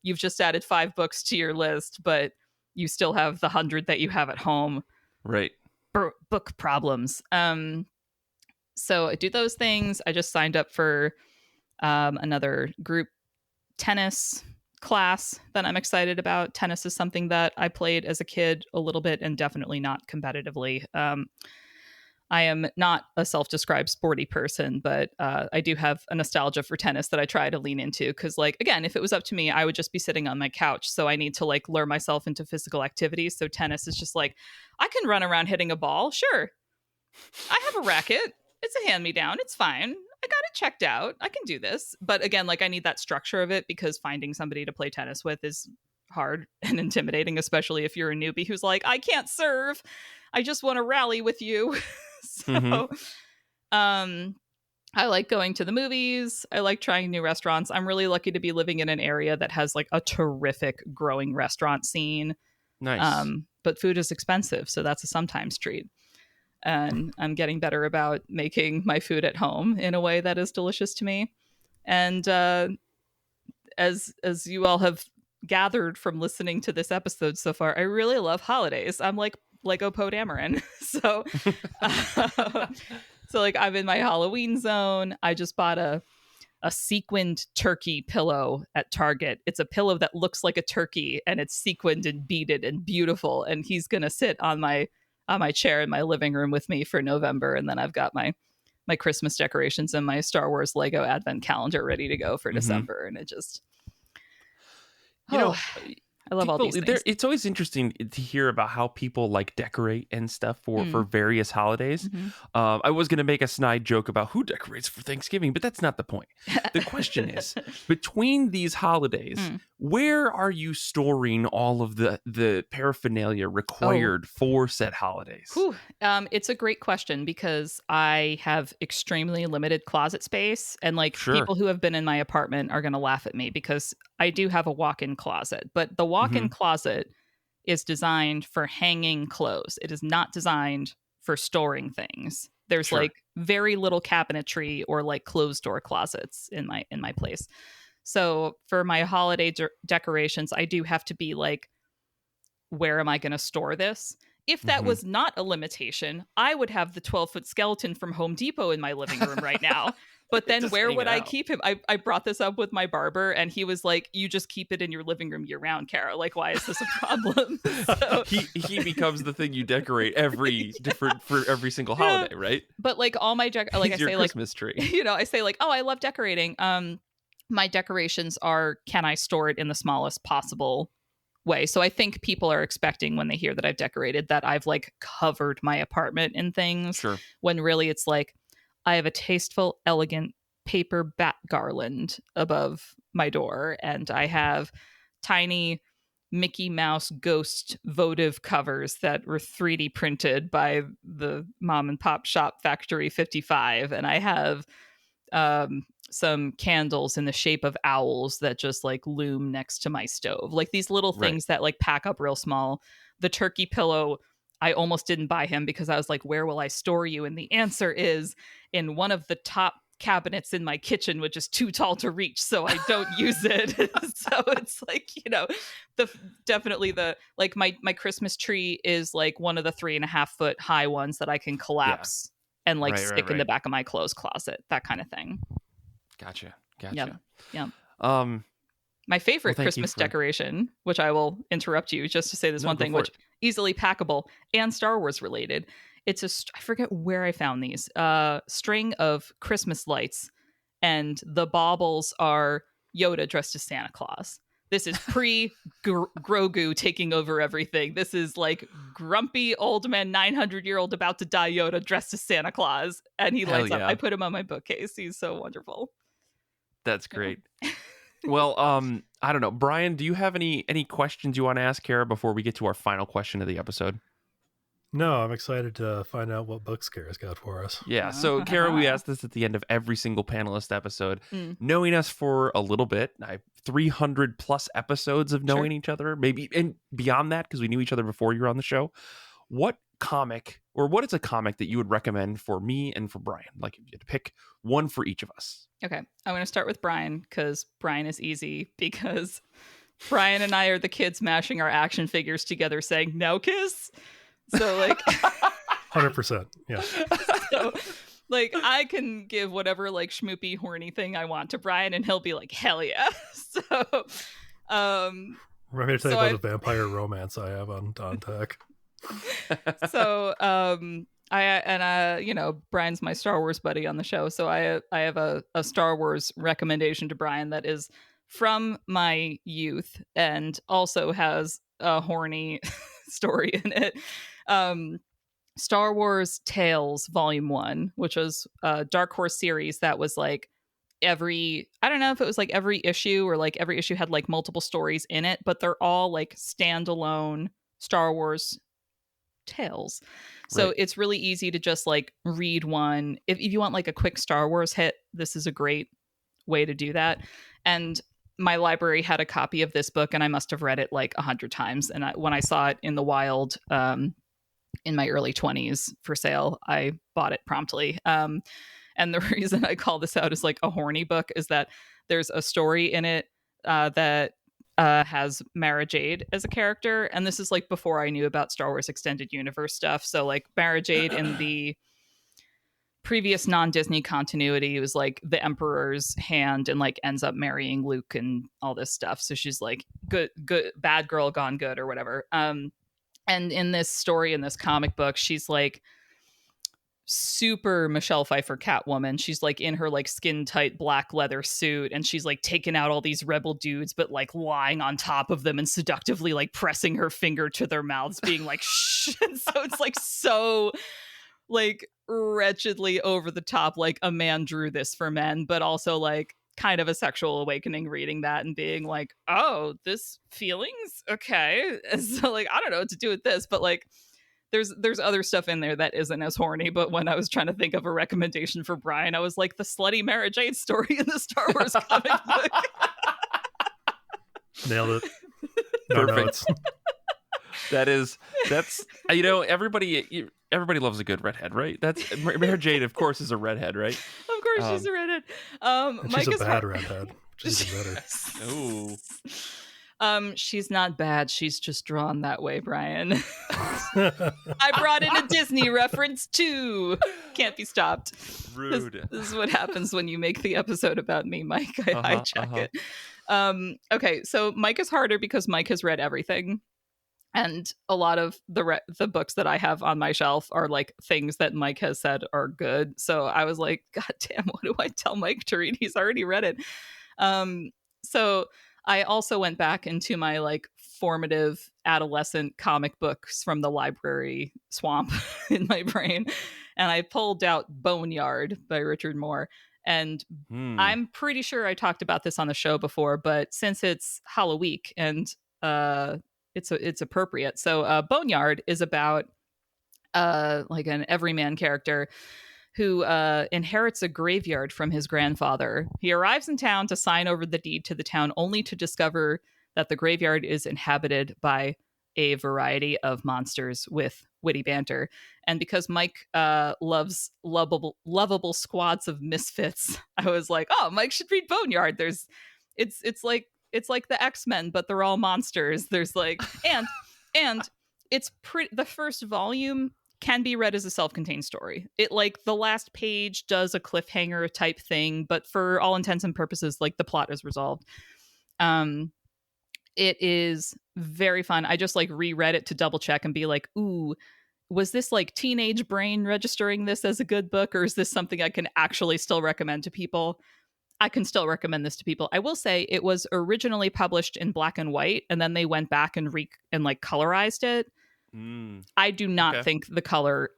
you've just added 5 books to your list, but you still have the 100 that you have at home. Right. Book problems. So I do those things. I just signed up for another group tennis class that I'm excited about. Tennis is something that I played as a kid a little bit, and definitely not competitively. I am not a self-described sporty person, but I do have a nostalgia for tennis that I try to lean into, because like, again, if it was up to me, I would just be sitting on my couch. So I need to like lure myself into physical activities. So tennis is just like, I can run around hitting a ball. Sure. I have a racket. It's a hand-me-down. It's fine. I got it checked out. I can do this. But again, like I need that structure of it, because finding somebody to play tennis with is hard and intimidating, especially if you're a newbie who's like, I can't serve. I just want to rally with you. So I like going to the movies. I like trying new restaurants. I'm really lucky to be living in an area that has like a terrific growing restaurant scene. Nice. But food is expensive, so that's a sometimes treat. And I'm getting better about making my food at home in a way that is delicious to me. And as you all have gathered from listening to this episode so far, I really love holidays. I'm like Lego Poe Dameron. So so like I'm in my Halloween zone. I just bought a sequined turkey pillow at Target. It's a pillow that looks like a turkey, and it's sequined and beaded and beautiful, and he's gonna sit on my chair in my living room with me for November. And then I've got my Christmas decorations and my Star Wars Lego advent calendar ready to go for December. And it just, I love all these things. It's always interesting to hear about how people like decorate and stuff for various holidays. I was going to make a snide joke about who decorates for Thanksgiving, but that's not the point. The question is, between these holidays, where are you storing all of the paraphernalia required for said holidays? It's a great question, because I have extremely limited closet space, and like people who have been in my apartment are going to laugh at me, because I do have a walk-in closet, but the walk-in closet is designed for hanging clothes. It is not designed for storing things. There's like very little cabinetry or like closed door closets in my place. So for my holiday decorations, I do have to be like, where am I going to store this? If that was not a limitation, I would have the 12-foot skeleton from Home Depot in my living room right now. But then where would I keep him? I brought this up with my barber, and he was like, you just keep it in your living room year round, Kara. Like, why is this a problem? So, he becomes the thing you decorate for every single holiday, right? But like all my like I say, Christmas tree. I say like, oh, I love decorating. My decorations are, can I store it in the smallest possible way? So I think people are expecting, when they hear that I've decorated, that I've like covered my apartment in things. When really it's like, I have a tasteful, elegant paper bat garland above my door, and I have tiny Mickey Mouse ghost votive covers that were 3D printed by the mom and pop shop Factory 55. And I have some candles in the shape of owls that just like loom next to my stove. Like these little things that like pack up real small. The turkey pillow, I almost didn't buy him because I was like, where will I store you? And the answer is in one of the top cabinets in my kitchen, which is too tall to reach, so I don't use it. So it's like, you know, definitely the like my Christmas tree is like one of the 3.5-foot high ones that I can collapse and like stick in the back of my clothes closet, that kind of thing. Gotcha. Yeah. My favorite Christmas decoration, which I will interrupt you just to say this one thing, which easily packable and Star Wars related. It's I forget where I found these, string of Christmas lights, and the baubles are Yoda dressed as Santa Claus. This is pre-Grogu taking over everything. This is like grumpy old man, 900-year-old about to die Yoda dressed as Santa Claus, and he lights up. I put him on my bookcase. He's so wonderful. That's great. Well, I don't know. Brian, do you have any questions you want to ask Kara before we get to our final question of the episode? No, I'm excited to find out what books Kara's got for us. Yeah, so Kara, we ask this at the end of every single panelist episode. Knowing us for a little bit, 300 plus episodes of knowing each other, maybe and beyond that, because we knew each other before you were on the show. What comic, or what is a comic that you would recommend for me and for Brian? Like if you had to pick one for each of us. Okay, I'm going to start with Brian because Brian is easy, because Brian and I are the kids mashing our action figures together saying, "No kiss." So like 100%. Yeah. So like I can give whatever like schmoopy horny thing I want to Brian and he'll be like, hell yeah. So remind me to tell you about the vampire romance I have on deck. So you know, Brian's my Star Wars buddy on the show, so I have a Star Wars recommendation to Brian that is from my youth and also has a horny story in it. Star Wars Tales Volume 1, which was a Dark Horse series that was like I don't know if it was like every issue or like every issue had like multiple stories in it, but they're all like standalone Star Wars tales. So it's really easy to just like read one. If you want like a quick Star Wars hit, this is a great way to do that. And my library had a copy of this book and I must have read it like 100 times. And when I saw it in the wild in my early 20s for sale, I bought it promptly. And the reason I call this out as like a horny book is that there's a story in it that has Mara Jade as a character. And this is like before I knew about Star Wars Extended Universe stuff. So like Mara Jade in the previous non-Disney continuity was like the Emperor's hand and like ends up marrying Luke and all this stuff. So she's like good, bad girl gone good or whatever. And in this story, in this comic book, she's like super Michelle Pfeiffer Catwoman. She's like in her like skin tight black leather suit and she's like taking out all these rebel dudes, but like lying on top of them and seductively like pressing her finger to their mouths, being like, shh. And so it's like so like wretchedly over the top, like a man drew this for men, but also like kind of a sexual awakening reading that and being like, oh, this feelings? Okay. And so like, I don't know what to do with this, but like there's other stuff in there that isn't as horny. But when I was trying to think of a recommendation for Brian, I was like, the slutty Mara Jade story in the Star Wars comic book. Nailed it. Perfect. That's you know, everybody loves a good redhead, right? That's Mara Jade, of course, is a redhead, right? Of course, she's a redhead. She's a bad redhead, which is even better. Ooh. She's not bad. She's just drawn that way, Brian. I brought in a Disney reference too. Can't be stopped. Rude. This is what happens when you make the episode about me, Mike. I hijack it. Okay, so Mike is harder because Mike has read everything. And a lot of the books that I have on my shelf are like things that Mike has said are good. So I was like, God damn, what do I tell Mike to read? He's already read it. So I also went back into my like formative adolescent comic books from the library swamp in my brain. And I pulled out Boneyard by Richard Moore. And I'm pretty sure I talked about this on the show before, but since it's Halloween and it's appropriate. So Boneyard is about like an everyman character who inherits a graveyard from his grandfather. He arrives in town to sign over the deed to the town, only to discover that the graveyard is inhabited by a variety of monsters with witty banter. And because Mike loves lovable squads of misfits, I was like, oh, Mike should read Boneyard. It's like the X-Men, but they're all monsters. There's like and it's the first volume can be read as a self-contained story. It like the last page does a cliffhanger type thing, but for all intents and purposes, like the plot is resolved. It is very fun. I just like reread it to double check and be like, ooh, was this like teenage brain registering this as a good book, or is this something I can actually still recommend to people? I can still recommend this to people. I will say it was originally published in black and white, and then they went back and like colorized it. I do not think the color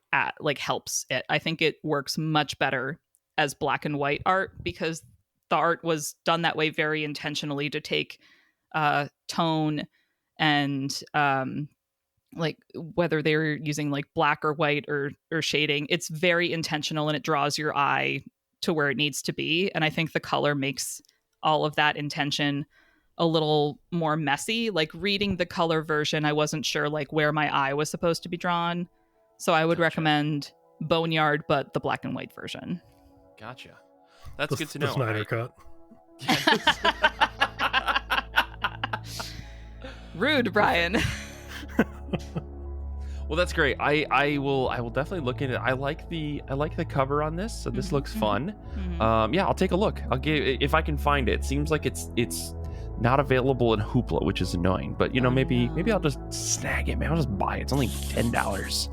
helps it. I think it works much better as black and white art because the art was done that way very intentionally to take tone and like whether they're using like black or white or shading. It's very intentional and it draws your eye to where it needs to be. And I think the color makes all of that intention a little more messy. Like reading the color version, I wasn't sure like where my eye was supposed to be drawn. So I would recommend Boneyard, but the black and white version. Gotcha. That's good to know. The Snyder cut. Yes. Rude, Brian. Well, that's great. I will definitely look into it. I like the cover on this, so this looks fun. Yeah, I'll take a look. I'll give if I can find it. Seems like it's not available in Hoopla, which is annoying. But maybe I'll just snag it, man. I'll just buy it. It's only $10.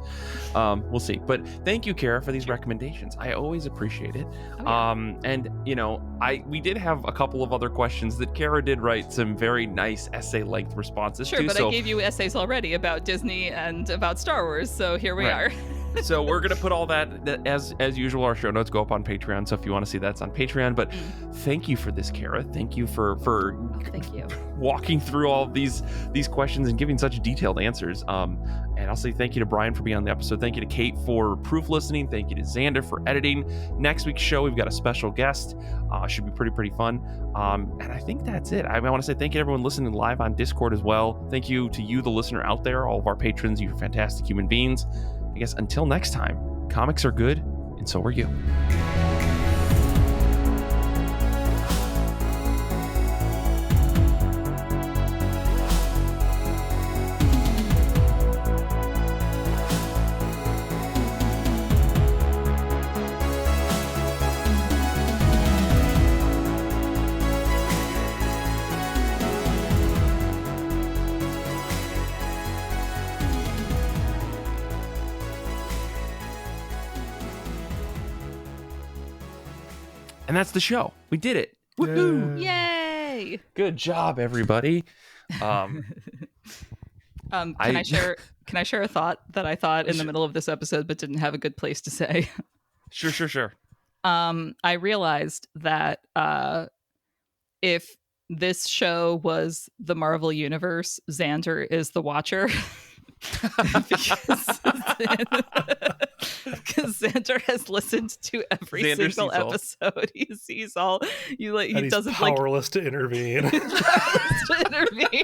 We'll see. But thank you, Kara, for these recommendations. I always appreciate it. Oh, yeah. And we did have a couple of other questions that Kara did write some very nice essay length responses to. Sure, but I gave you essays already about Disney and about Star Wars, so here we are. So we're gonna put all that as usual. Our show notes go up on Patreon, so if you want to see that, it's on Patreon. But thank you for this, Kara. Thank you for thank you walking through all of these questions and giving such detailed answers. And I'll say thank you to Brian for being on the episode. Thank you to Kait for proof listening. Thank you to Zander for editing. Next week's show, we've got a special guest. Should be pretty fun. And I think that's it. I want to say thank you to everyone listening live on Discord as well. Thank you to you, the listener out there, all of our patrons. You're fantastic human beings. I guess until next time, comics are good, and so are you. And that's the show. We did it. Woohoo! Yay! Good job, everybody. Can I share a thought that I thought in the middle of this episode but didn't have a good place to say? Sure. I realized that if this show was the Marvel Universe, Zander is the Watcher. Because Zander has listened to every single episode. He sees all. He doesn't powerless to intervene. Powerless to intervene.